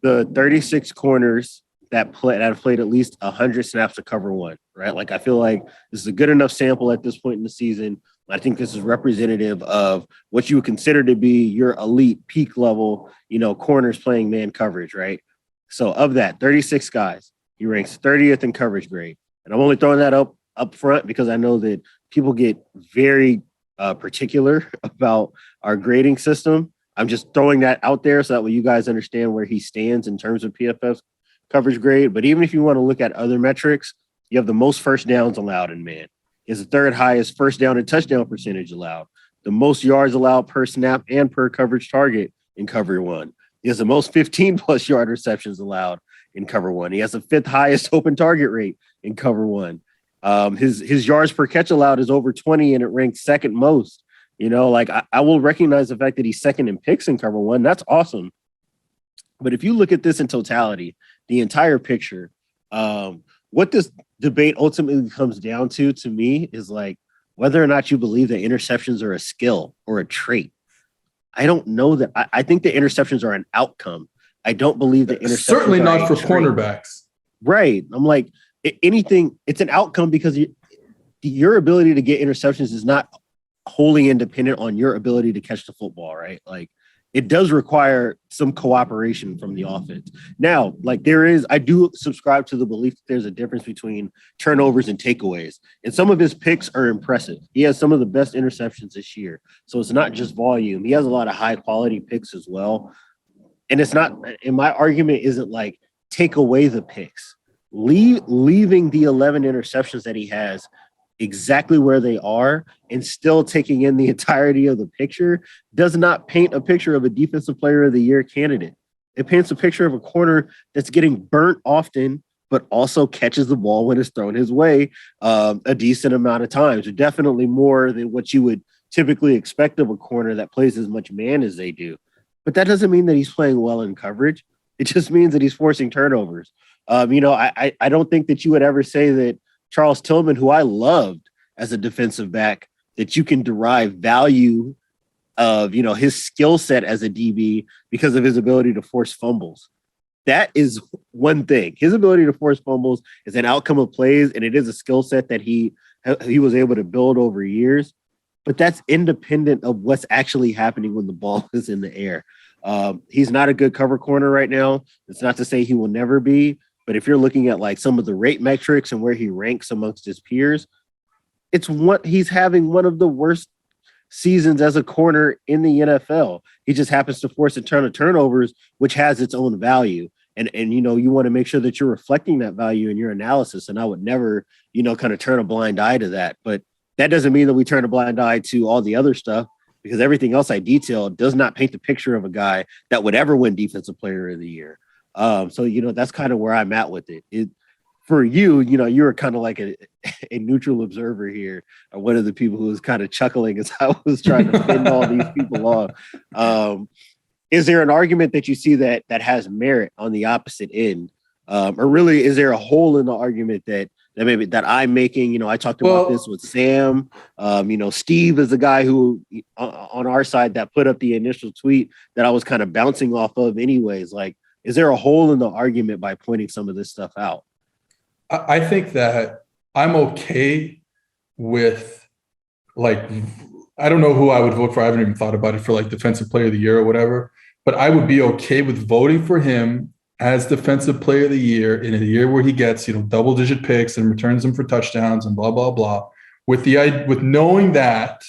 Speaker 2: the 36 corners that have played at least 100 snaps to cover one, right? Like I feel like this is a good enough sample at this point in the season. I think this is representative of what you would consider to be your elite peak level, corners playing man coverage, right? So of that 36 guys, he ranks 30th in coverage grade. And I'm only throwing that up front because I know that people get very particular about our grading system. I'm just throwing that out there so that way you guys understand where he stands in terms of PFF's coverage grade. But even if you want to look at other metrics, you have the most first downs allowed in man. He has the third highest first down and touchdown percentage allowed, the most yards allowed per snap and per coverage target in cover one. He has the most 15-plus yard receptions allowed in cover one. He has the fifth highest open target rate in cover one. His yards per catch allowed is over 20, and it ranks second most. I will recognize the fact that he's second in picks in cover one. That's awesome. But if you look at this in totality, the entire picture, what this debate ultimately comes down to me is like whether or not you believe that interceptions are a skill or a trait. I don't know that. I think the interceptions are an outcome. I don't believe that interceptions
Speaker 1: certainly not for
Speaker 2: trait.
Speaker 1: cornerbacks.
Speaker 2: Right. I'm like anything. It's an outcome because your ability to get interceptions is not wholly independent on your ability to catch the football, right? Like it does require some cooperation from the offense. Now, like I do subscribe to the belief that there's a difference between turnovers and takeaways. And some of his picks are impressive. He has some of the best interceptions this year. So it's not just volume. He has a lot of high quality picks as well. And it's not, and my argument isn't like take away the picks. Leaving the 11 interceptions that he has exactly where they are and still taking in the entirety of the picture does not paint a picture of a defensive player of the year candidate. It paints a picture of a corner that's getting burnt often, but also catches the ball when it's thrown his way a decent amount of times, definitely more than what you would typically expect of a corner that plays as much man as they do. But that doesn't mean that he's playing well in coverage. It just means that he's forcing turnovers. I don't think that you would ever say that Charles Tillman, who I loved as a defensive back, that you can derive value of, his skill set as a DB because of his ability to force fumbles. That is one thing. His ability to force fumbles is an outcome of plays, and it is a skill set that he was able to build over years. But that's independent of what's actually happening when the ball is in the air. He's not a good cover corner right now. It's not to say he will never be. But if you're looking at like some of the rate metrics and where he ranks amongst his peers, he's having one of the worst seasons as a corner in the NFL. He just happens to force a ton of turnovers, which has its own value. And you want to make sure that you're reflecting that value in your analysis. And I would never, kind of turn a blind eye to that. But that doesn't mean that we turn a blind eye to all the other stuff, because everything else I detailed does not paint the picture of a guy that would ever win Defensive Player of the Year. So that's kind of where I'm at with it. For you, you were kind of like a neutral observer here, or one of the people who was kind of chuckling as I was trying to fend all these people off. Is there an argument that you see that has merit on the opposite end, or really is there a hole in the argument that maybe that I'm making? I talked about this with Sam. Steve is the guy who on our side that put up the initial tweet that I was kind of bouncing off of, anyways. Like, is there a hole in the argument by pointing some of this stuff out?
Speaker 1: I think that I'm okay with, like, I don't know who I would vote for. I haven't even thought about it for like Defensive Player of the Year or whatever, but I would be okay with voting for him as Defensive Player of the Year in a year where he gets, double-digit picks and returns them for touchdowns and blah, blah, blah, with knowing that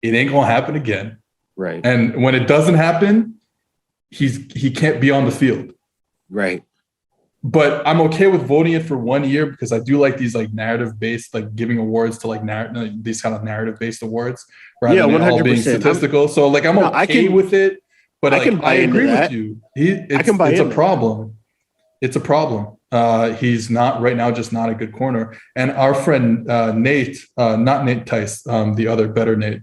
Speaker 1: it ain't going to happen again.
Speaker 2: Right.
Speaker 1: And when it doesn't happen, he can't be on the field.
Speaker 2: Right.
Speaker 1: But I'm okay with voting it for 1 year because I do like these like narrative-based, like giving awards to like these kind of narrative-based awards rather than all being statistical. So like I'm okay with it, but I agree with you. It's a problem. It's a problem. He's not right now, just not a good corner. And our friend Nate, not Nate Tice, the other better Nate,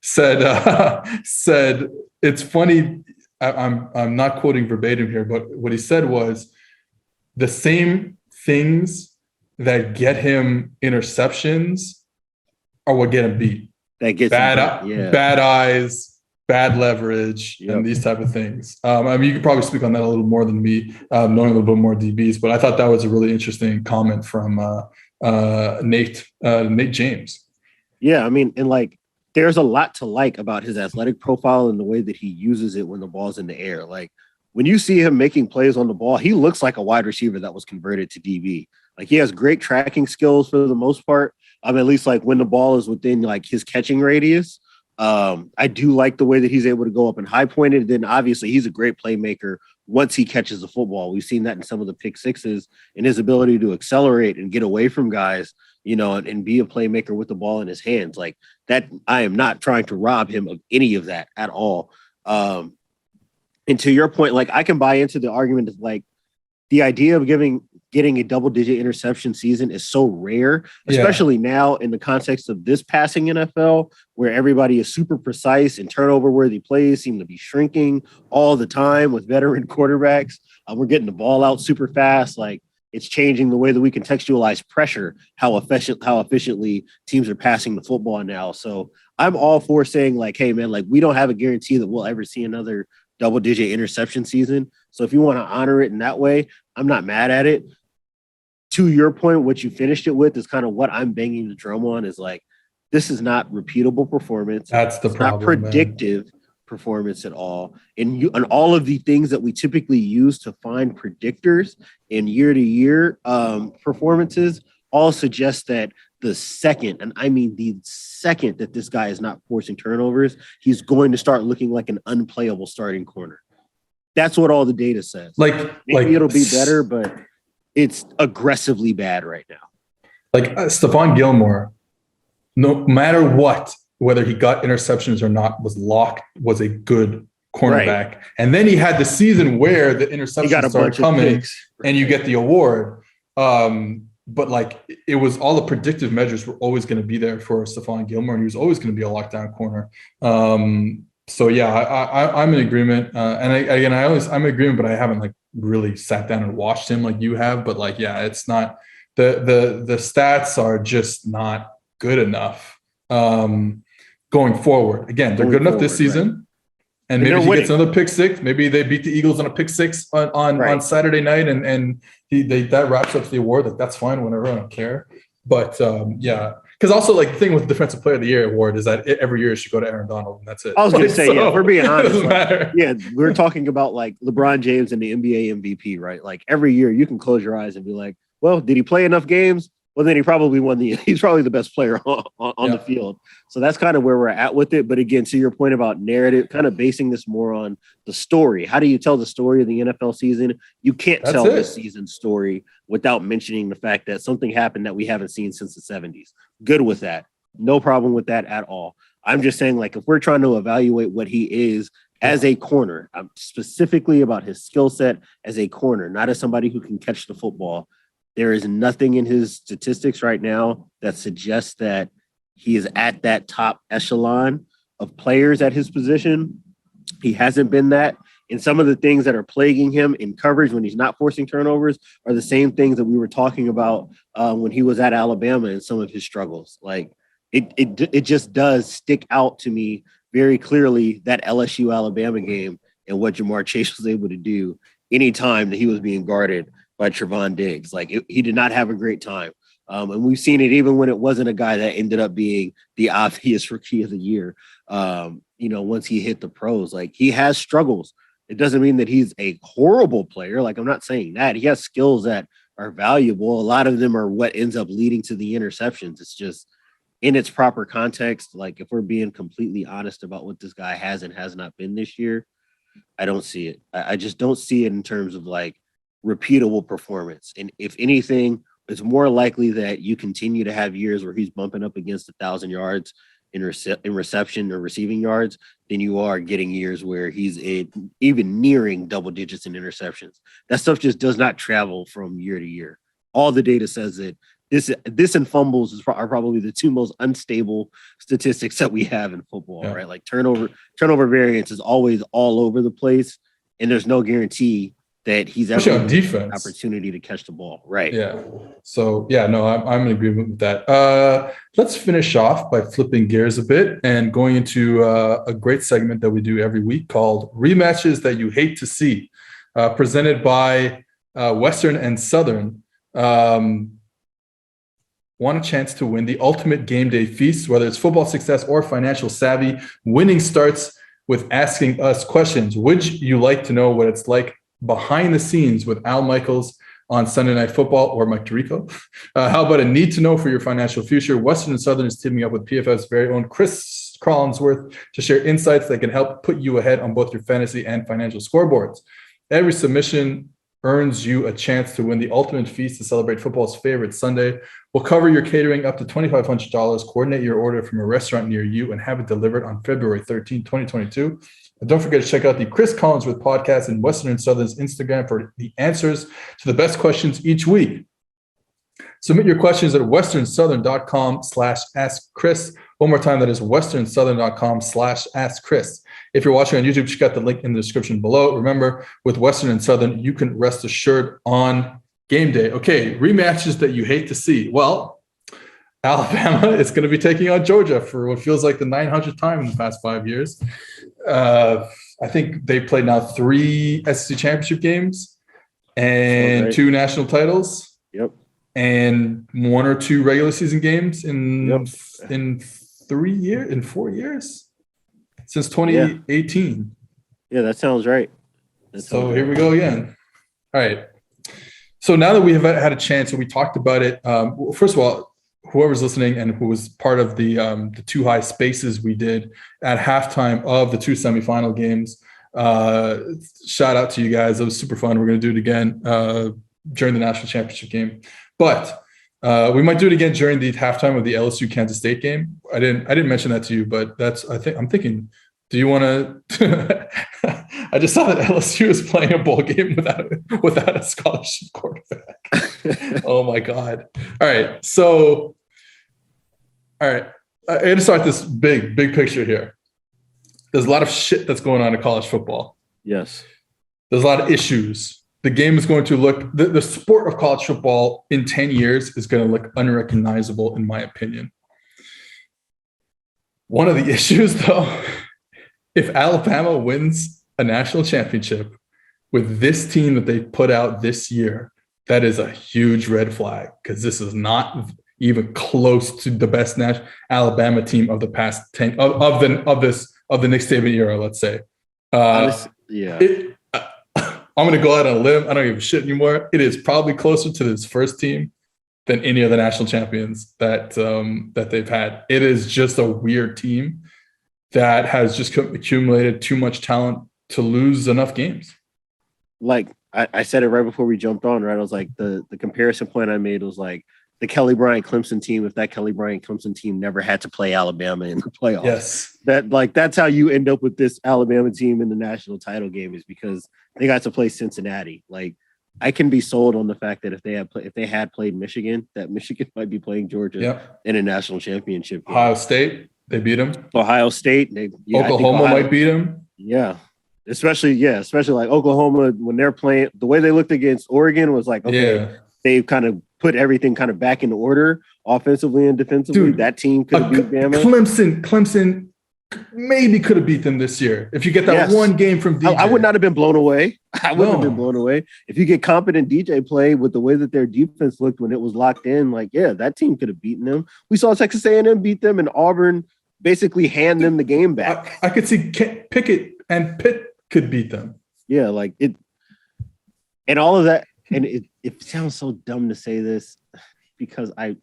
Speaker 1: said it's funny. I'm not quoting verbatim here, but what he said was the same things that get him interceptions are what get him beat.
Speaker 2: That gets
Speaker 1: bad eyes, bad leverage, and these type of things. You could probably speak on that a little more than me, knowing a little bit more DBs, but I thought that was a really interesting comment from Nate James.
Speaker 2: Yeah, and like there's a lot to like about his athletic profile and the way that he uses it when the ball's in the air. Like when you see him making plays on the ball, he looks like a wide receiver that was converted to DB. Like he has great tracking skills for the most part. At least like when the ball is within like his catching radius. I do like the way that he's able to go up and high pointed. Then obviously he's a great playmaker once he catches the football. We've seen that in some of the pick sixes and his ability to accelerate and get away from guys, and be a playmaker with the ball in his hands. Like that, I am not trying to rob him of any of that at all. And to your point, like I can buy into the argument of like the idea of getting a double-digit interception season is so rare, especially now in the context of this passing NFL, where everybody is super precise and turnover-worthy plays seem to be shrinking all the time with veteran quarterbacks. We're getting the ball out super fast. Like it's changing the way that we contextualize pressure, how efficiently teams are passing the football now. So I'm all for saying like, hey man, like we don't have a guarantee that we'll ever see another double-digit interception season. So if you want to honor it in that way, I'm not mad at it. to your point, what you finished it with is kind of what I'm banging the drum on is like, this is not repeatable performance.
Speaker 1: That's the problem.
Speaker 2: Not predictive performance at all. And all of the things that we typically use to find predictors in year-to-year performances all suggest that the second, and I mean the second that this guy is not forcing turnovers, he's going to start looking like an unplayable starting corner. That's what all the data says. Maybe it'll be better, but it's aggressively bad right now.
Speaker 1: Like Stephon Gilmore, no matter what, whether he got interceptions or not, was a good cornerback. Right. And then he had the season where the interceptions started coming and you get the award. But like it was all the predictive measures were always going to be there for Stephon Gilmore, and he was always going to be a lockdown corner. So yeah, I'm in agreement. I'm in agreement, but I haven't like really sat down and watched him like you have. But like, yeah, it's not the stats are just not good enough going forward. Again, they're good enough this season. Right. And maybe he gets another pick six. Maybe they beat the Eagles on a pick six on Saturday night, and that wraps up the award. Like that's fine, whenever. I don't care. But yeah, because also like the thing with the Defensive Player of the Year award is that every year it should go to Aaron Donald, and that's it.
Speaker 2: I was going to say, yeah, if we're being honest, yeah, we're talking about like LeBron James and the NBA MVP, right? Like every year you can close your eyes and be like, well, did he play enough games? Well, then he probably he's probably the best player on the field. So that's kind of where we're at with it. But again, to your point about narrative, kind of basing this more on the story. How do you tell the story of the NFL season? You can't tell the season story without mentioning the fact that something happened that we haven't seen since the 70s. Good with that. No problem with that at all. I'm just saying, like, if we're trying to evaluate what he is as a corner, specifically about his skill set as a corner, not as somebody who can catch the football, there is nothing in his statistics right now that suggests that he is at that top echelon of players at his position. He hasn't been that. And some of the things that are plaguing him in coverage when he's not forcing turnovers are the same things that we were talking about when he was at Alabama and some of his struggles. Like it just does stick out to me very clearly, that LSU Alabama game and what Jamar Chase was able to do anytime that he was being guarded by Trevon Diggs. Like he did not have a great time. And we've seen it even when it wasn't a guy that ended up being the obvious rookie of the year. Once he hit the pros, like he has struggles. It doesn't mean that he's a horrible player. Like I'm not saying that. He has skills that are valuable. A lot of them are what ends up leading to the interceptions. It's just in its proper context. Like if we're being completely honest about what this guy has and has not been this year, I don't see it. I just don't see it in terms of like repeatable performance. And if anything, it's more likely that you continue to have years where he's bumping up against 1,000 yards in reception or receiving yards than you are getting years where he's even nearing double digits in interceptions. That stuff just does not travel from year to year. All the data says that this and fumbles are probably the two most unstable statistics that we have in football, right? Like turnover variance is always all over the place, and there's no guarantee that he's ever
Speaker 1: on defense
Speaker 2: an opportunity to catch the ball. Right.
Speaker 1: Yeah. So yeah, no, I'm in agreement with that. Let's finish off by flipping gears a bit and going into a great segment that we do every week called Rematches That You Hate to See, presented by Western and Southern. Want a chance to win the ultimate game day feast, whether it's football success or financial savvy. Winning starts with asking us questions. Would you like to know what it's like behind the scenes with Al Michaels on Sunday Night Football, or Mike Tirico? How about a need to know for your financial future? Western and Southern is teaming up with PFF's very own Chris Collinsworth to share insights that can help put you ahead on both your fantasy and financial scoreboards. Every submission earns you a chance to win the ultimate feast to celebrate football's favorite Sunday. We'll cover your catering up to $2,500, coordinate your order from a restaurant near you, and have it delivered on February 13, 2022. And don't forget to check out the Chris Collinsworth podcast and Western and Southern's Instagram for the answers to the best questions each week. Submit your questions at westernsouthern.com/askchris. One more time, that is westernsouthern.com/askchris. If you're watching on YouTube, check out the link in the description below. Remember, with Western and Southern, you can rest assured on game day. Okay, rematches that you hate to see. Well, Alabama is going to be taking on Georgia for what feels like the 900th time in the past 5 years. I think they played now 3 SEC championship games and 2 national titles.
Speaker 2: Yep.
Speaker 1: and 1 or 2 regular season games in 4 years since 2018.
Speaker 2: Yeah, that sounds right.
Speaker 1: Here we go again. All right. So now that we have had a chance and we talked about it, first of all, whoever's listening and who was part of the Too High Spaces we did at halftime of the 2 semifinal games, shout out to you guys. It was super fun. We're going to do it again during the national championship game, but we might do it again during the halftime of the LSU Kansas State game. I didn't mention that to you, but I'm thinking, do you want to? I just saw that LSU is playing a bowl game without a scholarship quarterback. Oh my God! All right, so I'm going to start this big picture here. There's a lot of shit that's going on in college football.
Speaker 2: Yes,
Speaker 1: there's a lot of issues. The game is going to look the sport of college football in 10 years is going to look unrecognizable, in my opinion. One of the issues, though, if Alabama wins a national championship with this team that they put out this year, that is a huge red flag, because this is not even close to the best Alabama team of the past 10 of the Nick Saban era, let's say. I'm going to go out on a limb. I don't give a shit anymore. It is probably closer to this first team than any of the national champions that they've had. It is just a weird team that has just accumulated too much talent to lose enough games.
Speaker 2: Like I said it right before we jumped on, right? I was like, the comparison point I made was like the Kelly Bryant Clemson team. If that Kelly Bryant Clemson team never had to play Alabama in the playoffs,
Speaker 1: yes,
Speaker 2: that's how you end up with this Alabama team in the national title game, is because they got to play Cincinnati. Like, I can be sold on the fact that if they had played Michigan, that Michigan might be playing Georgia in a national championship game.
Speaker 1: Ohio State, they beat them.
Speaker 2: Ohio State,
Speaker 1: Oklahoma might beat them.
Speaker 2: Yeah. Especially like Oklahoma, when they're playing, the way they looked against Oregon was like, okay, they've kind of put everything kind of back in order offensively and defensively. Dude, that team could have beat Bama.
Speaker 1: Clemson maybe could have beat them this year. If you get that one game from DJ.
Speaker 2: I would not have been blown away. I wouldn't have been blown away. If you get competent DJ play with the way that their defense looked when it was locked in, like, yeah, that team could have beaten them. We saw Texas A&M beat them, and Auburn basically hand them the game back.
Speaker 1: I could see Pickett and Pitt could beat them.
Speaker 2: Yeah, like it, and all of that. And it sounds so dumb to say this, because I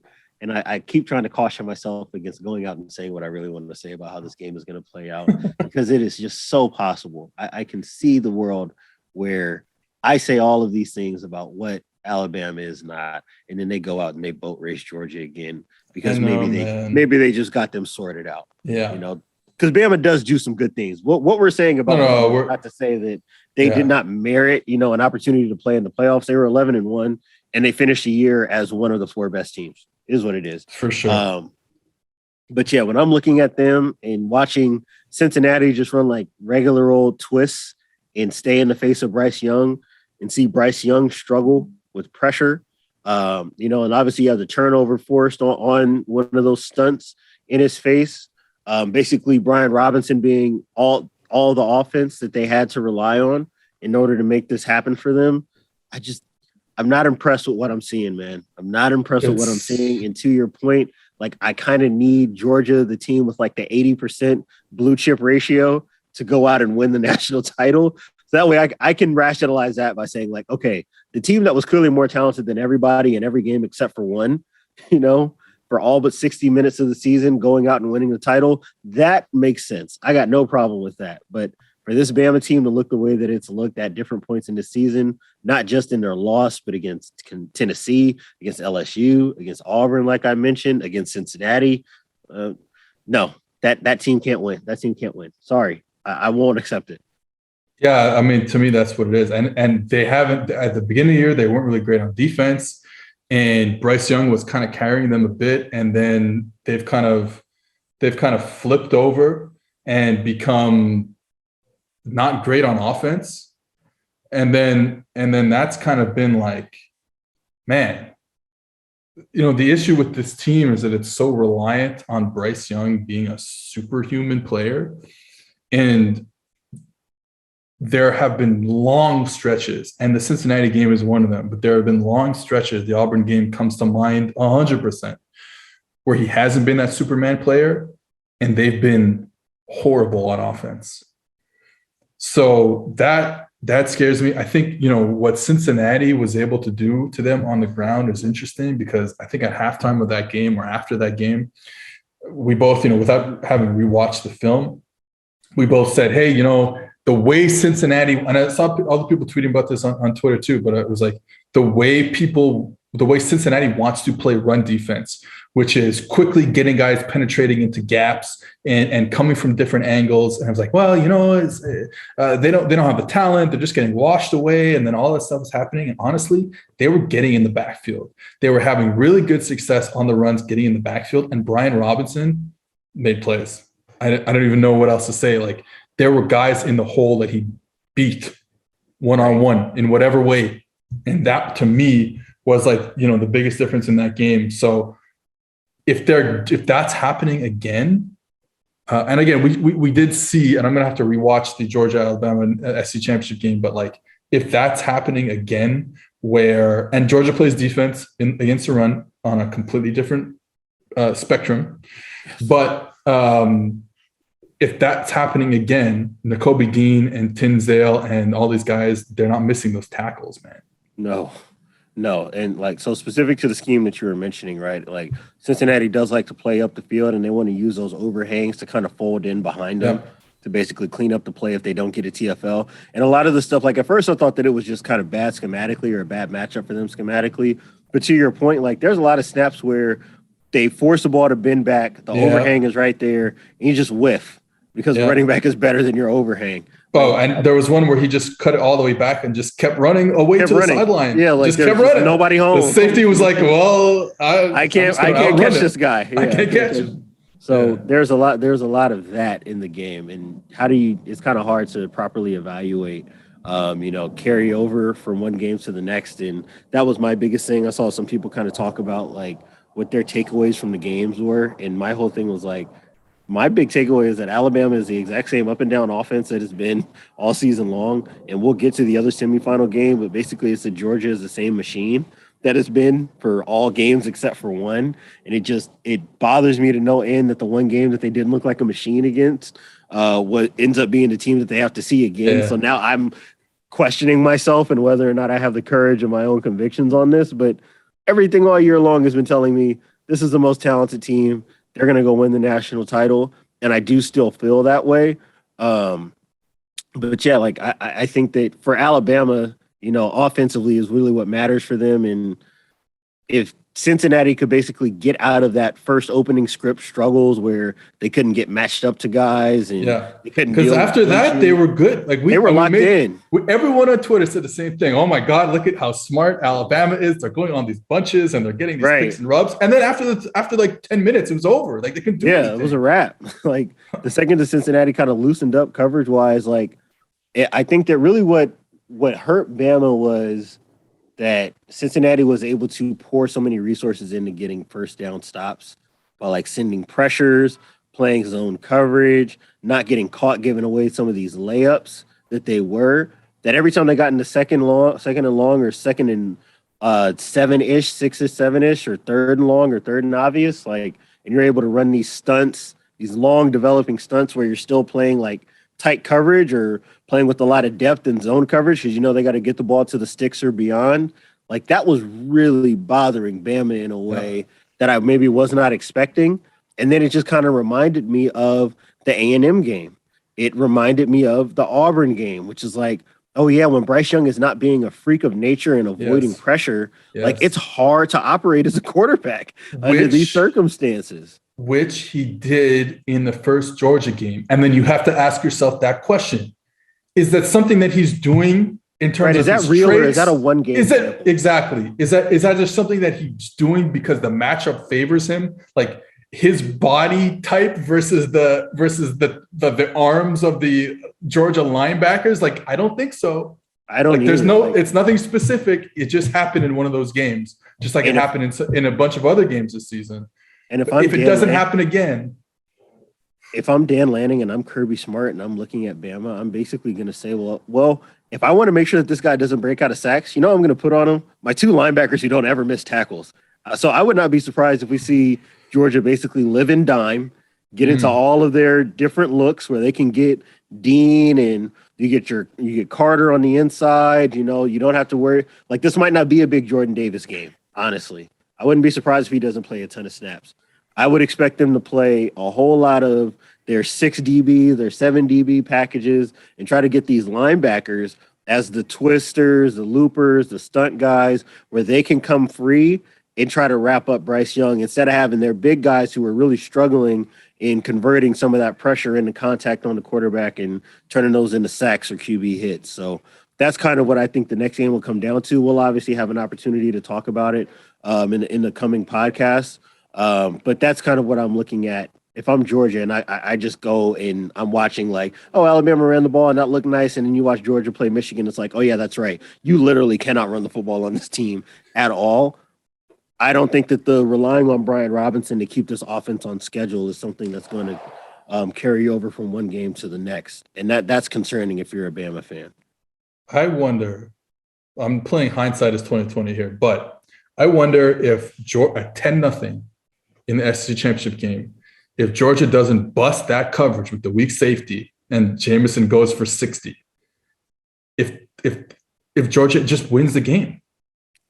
Speaker 2: keep trying to caution myself against going out and saying what I really want to say about how this game is going to play out, because it is just so possible. I can see the world where I say all of these things about what Alabama is not, and then they go out and they boat race Georgia again, because maybe they just got them sorted out.
Speaker 1: Yeah,
Speaker 2: because Bama does do some good things. What we're saying about we're not to say that they did not merit, an opportunity to play in the playoffs. They were 11-1, and they finished the year as one of the 4 best teams. Is what it is,
Speaker 1: for sure.
Speaker 2: But yeah, when I'm looking at them and watching Cincinnati just run like regular old twists and stay in the face of Bryce Young and see Bryce Young struggle with pressure, and obviously you have the turnover forced on one of those stunts in his face. Basically, Brian Robinson being all the offense that they had to rely on in order to make this happen for them. I'm not impressed with what I'm seeing, man. I'm not impressed with what I'm seeing. And to your point, like, I kind of need Georgia, the team with like the 80% blue chip ratio, to go out and win the national title. So that way I can rationalize that by saying, like, okay, the team that was clearly more talented than everybody in every game except for one, for all but 60 minutes of the season, going out and winning the title, that makes sense. I got no problem with that. But for this Bama team to look the way that it's looked at different points in the season, not just in their loss, but against Tennessee, against LSU, against Auburn, like I mentioned, against Cincinnati, no, that team can't win. That team can't win. Sorry, I won't accept it.
Speaker 1: Yeah, I mean, to me, that's what it is. And they haven't, at the beginning of the year, they weren't really great on defense. And Bryce Young was kind of carrying them a bit. And then they've kind of flipped over and become not great on offense. And then that's kind of been like, man, the issue with this team is that it's so reliant on Bryce Young being a superhuman player. And there have been long stretches, and the Cincinnati game is one of them, but there have been long stretches. The Auburn game comes to mind 100%, where he hasn't been that Superman player, and they've been horrible on offense. So that scares me. I think, what Cincinnati was able to do to them on the ground is interesting, because I think at halftime of that game or after that game, we both, without having rewatched the film, we both said, hey, the way Cincinnati, and I saw other people tweeting about this on Twitter too, but it was like the way Cincinnati wants to play run defense, which is quickly getting guys penetrating into gaps and coming from different angles. And I was like, well, they don't have the talent. They're just getting washed away. And then all that stuff is happening. And honestly, they were getting in the backfield. They were having really good success on the runs, getting in the backfield. And Brian Robinson made plays. I don't even know what else to say. Like, there were guys in the hole that he beat one-on-one in whatever way. And that, to me, was like, the biggest difference in that game. So if that's happening again, and again, we did see, and I'm going to have to rewatch the Georgia-Alabama SC championship game, but like, if that's happening again, and Georgia plays defense against the run on a completely different spectrum, but if that's happening again, Nakobe Dean and Tinsdale and all these guys, they're not missing those tackles, man.
Speaker 2: No. And like, so specific to the scheme that you were mentioning, right? Like, Cincinnati does like to play up the field, and they want to use those overhangs to kind of fold in behind them to basically clean up the play if they don't get a TFL. And a lot of the stuff, like, at first I thought that it was just kind of bad schematically or a bad matchup for them schematically. But to your point, like, there's a lot of snaps where they force the ball to bend back, the overhang is right there, and you just whiff because the running back is better than your overhang.
Speaker 1: Oh, and there was one where he just cut it all the way back and just kept running away to the sideline.
Speaker 2: Yeah, like,
Speaker 1: just kept running.
Speaker 2: Nobody home.
Speaker 1: The safety was like, "Well, I
Speaker 2: can't catch this guy. Yeah,
Speaker 1: I can't catch him."
Speaker 2: So there's a lot of that in the game, and it's kind of hard to properly evaluate, carry over from one game to the next. And that was my biggest thing. I saw some people kind of talk about like what their takeaways from the games were, and my whole thing was like, my big takeaway is that Alabama is the exact same up and down offense that has been all season long. And we'll get to the other semifinal game, but basically it's that Georgia is the same machine that has been for all games except for one. And it bothers me to no end that the one game that they didn't look like a machine against what ends up being the team that they have to see again. Yeah. So now I'm questioning myself and whether or not I have the courage of my own convictions on this. But everything all year long has been telling me this is the most talented team. They're going to go win the national title, and I do still feel that way. But yeah, like I think that for Alabama, offensively is really what matters for them. And if Cincinnati could basically get out of that first opening script struggles where they couldn't get matched up to guys and they couldn't,
Speaker 1: because after that they were good. Like
Speaker 2: they were locked in.
Speaker 1: Everyone on Twitter said the same thing. Oh my God, look at how smart Alabama is. They're going on these bunches and they're getting these picks and rubs. And then after like 10 minutes, it was over. Like they couldn't do anything.
Speaker 2: It was a wrap. Like the second the Cincinnati kind of loosened up coverage wise, like I think that really what hurt Bama was that Cincinnati was able to pour so many resources into getting first down stops by like sending pressures, playing zone coverage, not getting caught giving away some of these layups that they were, that every time they got into second and long or second and 7-ish, 6-ish, 7-ish, or third and long or third and obvious, like, and you're able to run these stunts, these long developing stunts where you're still playing like tight coverage or playing with a lot of depth in zone coverage because they got to get the ball to the sticks or beyond. Like that was really bothering Bama in a way that I maybe was not expecting. And then it just kind of reminded me of the A&M game. It reminded me of the Auburn game, which is like, oh yeah, when Bryce Young is not being a freak of nature and avoiding pressure, like it's hard to operate as a quarterback under these circumstances.
Speaker 1: Which he did in the first Georgia game. And then you have to ask yourself that question. Is that something that he's doing in terms of
Speaker 2: is that real traits? Or is that a one game?
Speaker 1: Is that exactly? Is that just something that he's doing because the matchup favors him? Like his body type versus the arms of the Georgia linebackers? Like, I don't think so.
Speaker 2: I don't
Speaker 1: it's nothing specific. It just happened in one of those games, just like it happened in a bunch of other games this season.
Speaker 2: And if
Speaker 1: it doesn't happen again,
Speaker 2: if I'm Dan Lanning and I'm Kirby Smart and I'm looking at Bama, I'm basically going to say, well, if I want to make sure that this guy doesn't break out of sacks, I'm going to put on him my two linebackers who don't ever miss tackles. So I would not be surprised if we see Georgia basically live and dime, get into all of their different looks where they can get Dean and you get Carter on the inside. You don't have to worry. Like, this might not be a big Jordan Davis game, honestly. I wouldn't be surprised if he doesn't play a ton of snaps. I would expect them to play a whole lot of their 6 DB, their 7 DB packages, and try to get these linebackers as the twisters, the loopers, the stunt guys, where they can come free and try to wrap up Bryce Young instead of having their big guys who are really struggling in converting some of that pressure into contact on the quarterback and turning those into sacks or QB hits. So that's kind of what I think the next game will come down to. We'll obviously have an opportunity to talk about it in the coming podcast. But that's kind of what I'm looking at. If I'm Georgia and I just go and I'm watching like, oh, Alabama ran the ball and that looked nice. And then you watch Georgia play Michigan. It's like, oh, yeah, that's right. You literally cannot run the football on this team at all. I don't think that the relying on Brian Robinson to keep this offense on schedule is something that's going to carry over from one game to the next. And that's concerning if you're a Bama fan.
Speaker 1: I wonder, I'm playing hindsight as 2020 here, but I wonder if a 10-0 in the SEC championship game, if Georgia doesn't bust that coverage with the weak safety and Jamison goes for 60, if Georgia just wins the game,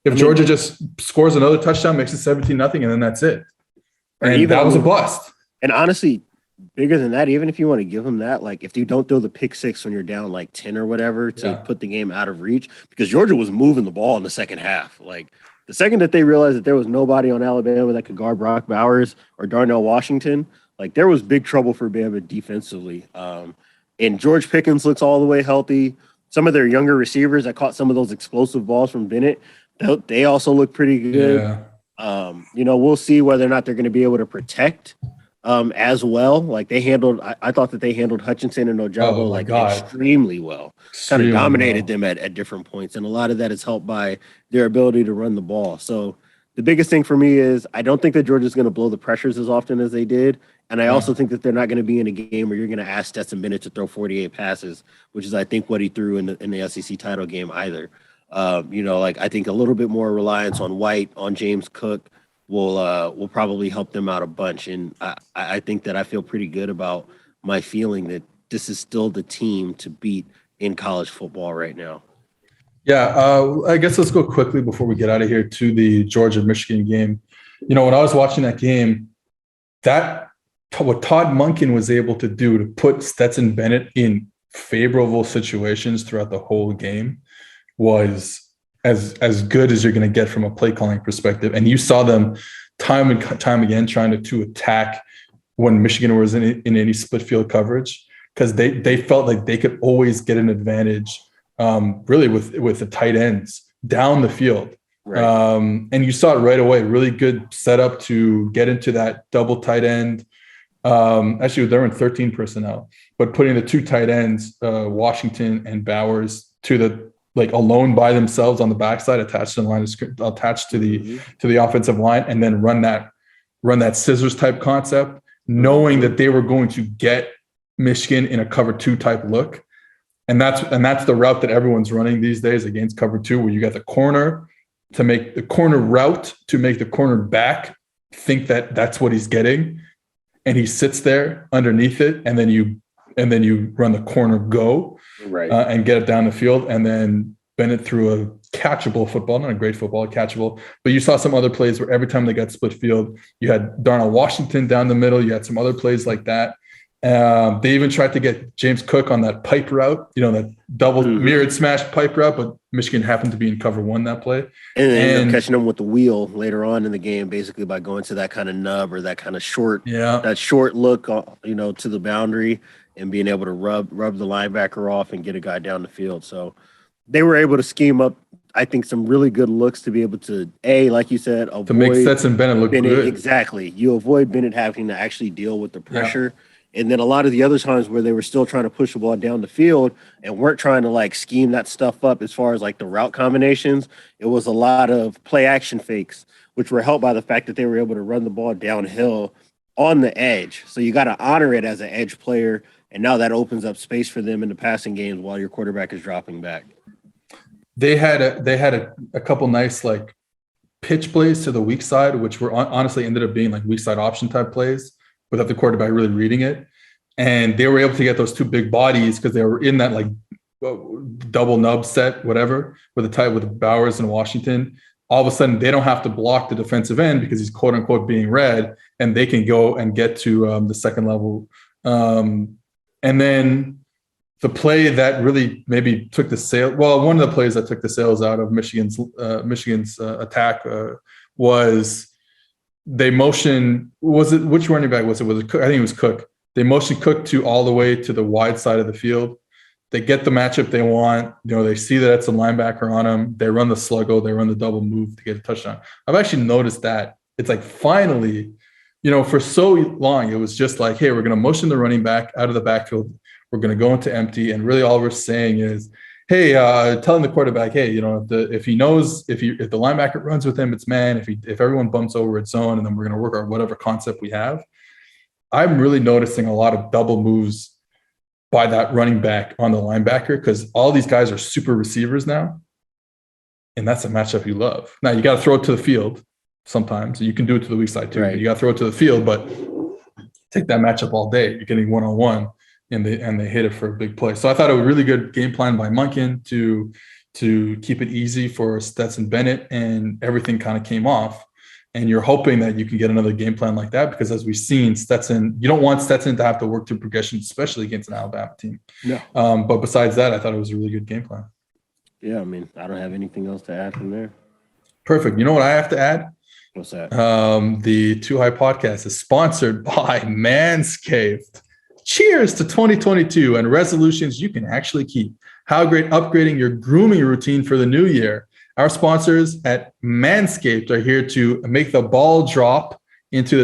Speaker 1: if Georgia just scores another touchdown, makes it 17-0, and then that's it. And that was a bust.
Speaker 2: And honestly, bigger than that, even if you want to give them that, like if you don't throw the pick six when you're down like 10 or whatever to put the game out of reach, because Georgia was moving the ball in the second half. Like the second that they realized that there was nobody on Alabama that could guard Brock Bowers or Darnell Washington, like there was big trouble for Bama defensively. And George Pickens looks all the way healthy. Some of their younger receivers that caught some of those explosive balls from Bennett, they also look pretty good. Yeah. We'll see whether or not they're going to be able to protect as well. Like I thought that they handled Hutchinson and Ojabo extremely well. Kind of dominated them at different points. And a lot of that is helped by their ability to run the ball. So the biggest thing for me is I don't think that Georgia's going to blow the pressures as often as they did. And I also think that they're not going to be in a game where you're going to ask Stetson Bennett to throw 48 passes, which is, I think, what he threw in the SEC title game either. I think a little bit more reliance on White, on James Cook will probably help them out a bunch. And I think that I feel pretty good about my feeling that this is still the team to beat in college football right now.
Speaker 1: Yeah, I guess let's go quickly before we get out of here to the Georgia-Michigan game. When I was watching that game, what Todd Monken was able to do to put Stetson Bennett in favorable situations throughout the whole game was as good as you're going to get from a play calling perspective. And you saw them time and time again trying to attack when Michigan was in any split field coverage, because they felt like they could always get an advantage really with the tight ends down the field. Right. And you saw it right away, really good setup to get into that double tight end. Actually, they're in 13 personnel, but putting the two tight ends, Washington and Bowers, to the alone by themselves on the backside, attached to the line of script, attached to the offensive line, and then run that scissors type concept, knowing that they were going to get Michigan in a cover 2 type look. And that's the route that everyone's running these days against cover 2, where you got the corner to make the corner route to make the corner back think that that's what he's getting. And he sits there underneath it, and then you run the corner go, right, and get it down the field. And then Bennett threw a catchable football, not a great football, catchable. But you saw some other plays where every time they got split field, you had Darnell Washington down the middle. You had some other plays like that. They even tried to get James Cook on that pipe route, that double mirrored smash pipe route, but Michigan happened to be in cover 1 that play.
Speaker 2: And catching them with the wheel later on in the game, basically by going to that kind of nub or that kind of short, that short look, to the boundary and being able to rub the linebacker off and get a guy down the field. So they were able to scheme up, I think, some really good looks to be able to, like you said, avoid
Speaker 1: to make Stetson Bennett look good.
Speaker 2: Exactly. You avoid Bennett having to actually deal with the pressure. Yeah. And then a lot of the other times where they were still trying to push the ball down the field and weren't trying to scheme that stuff up as far as the route combinations, it was a lot of play action fakes, which were helped by the fact that they were able to run the ball downhill on the edge. So you got to honor it as an edge player. And now that opens up space for them in the passing games while your quarterback is dropping back.
Speaker 1: They had a couple nice like pitch plays to the weak side, which were honestly ended up being like weak side option type plays without the quarterback really reading it. And they were able to get those two big bodies because they were in that like double nub set, whatever, with Bowers and Washington. All of a sudden, they don't have to block the defensive end because he's quote unquote being read, and they can go and get to the second level. And then the play that really maybe took the sail. Well, one of the plays that took the sails out of Michigan's attack was they motion. Was it which running back was it? Was it Cook? I think it was Cook. They motion Cook to all the way to the wide side of the field. They get the matchup they want. They see that it's a linebacker on them. They run the sluggo. They run the double move to get a touchdown. I've actually noticed that. It's like finally, for so long, it was just like, hey, we're going to motion the running back out of the backfield. We're going to go into empty. And really all we're saying is, hey, telling the quarterback, hey, if he knows, if the linebacker runs with him, it's man. If everyone bumps over, it's zone. And then we're going to work our whatever concept we have. I'm really noticing a lot of double moves by that running back on the linebacker because all these guys are super receivers now. And that's a matchup you love. Now, you got to throw it to the field sometimes. You can do it to the weak side too. Right. You got to throw it to the field, but take that matchup all day. You're getting one-on-one, and they hit it for a big play. So I thought it was a really good game plan by Monken to keep it easy for Stetson Bennett, and everything kind of came off. And you're hoping that you can get another game plan like that because, as we've seen, you don't want Stetson to have to work through progression, especially against an Alabama team. No. But besides that, I thought it was a really good game plan.
Speaker 2: Yeah, I mean, I don't have anything else to add from there.
Speaker 1: Perfect. You know what I have to add?
Speaker 2: What's that?
Speaker 1: The Too High podcast is sponsored by Manscaped. Cheers to 2022 and resolutions you can actually keep. How great upgrading your grooming routine for the new year. Our sponsors at Manscaped are here to make the ball drop into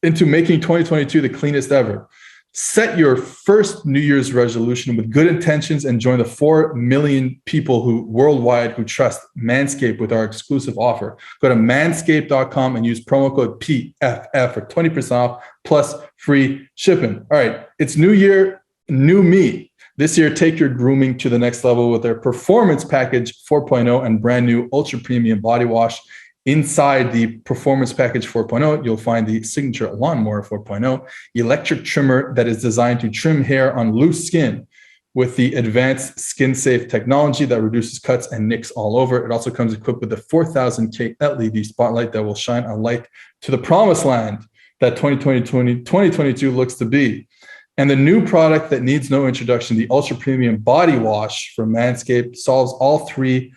Speaker 1: into making 2022 the cleanest ever. Set your first New Year's resolution with good intentions and join the 4 million people worldwide who trust Manscaped with our exclusive offer. Go to manscaped.com and use promo code PFF for 20% off plus free shipping. All right, it's New Year, new me. This year, take your grooming to the next level with their Performance Package 4.0 and brand new Ultra Premium Body Wash. Inside the Performance Package 4.0, you'll find the Signature Lawnmower 4.0, electric trimmer that is designed to trim hair on loose skin with the advanced skin-safe technology that reduces cuts and nicks all over. It also comes equipped with the 4000K LED spotlight that will shine a light to the promised land that 2022 looks to be. And the new product that needs no introduction, the Ultra Premium Body Wash from Manscaped, solves all three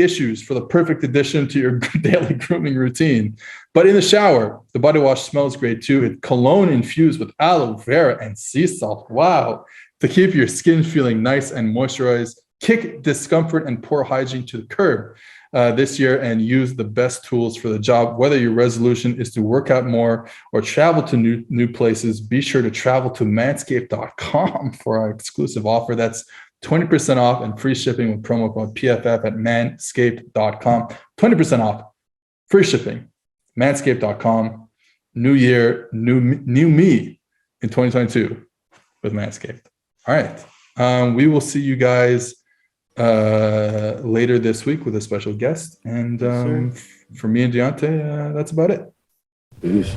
Speaker 1: issues for the perfect addition to your daily grooming routine. But in the shower, the body wash smells great too. It's cologne infused with aloe vera and sea salt. Wow. To keep your skin feeling nice and moisturized, kick discomfort and poor hygiene to the curb this year and use the best tools for the job. Whether your resolution is to work out more or travel to new places, be sure to travel to manscaped.com for our exclusive offer. That's 20% off and free shipping with promo code PFF at manscaped.com. 20% off, free shipping, manscaped.com. New year, new me in 2022 with Manscaped. All right. We will see you guys later this week with a special guest. And for me and Diante, that's about it.
Speaker 2: Peace.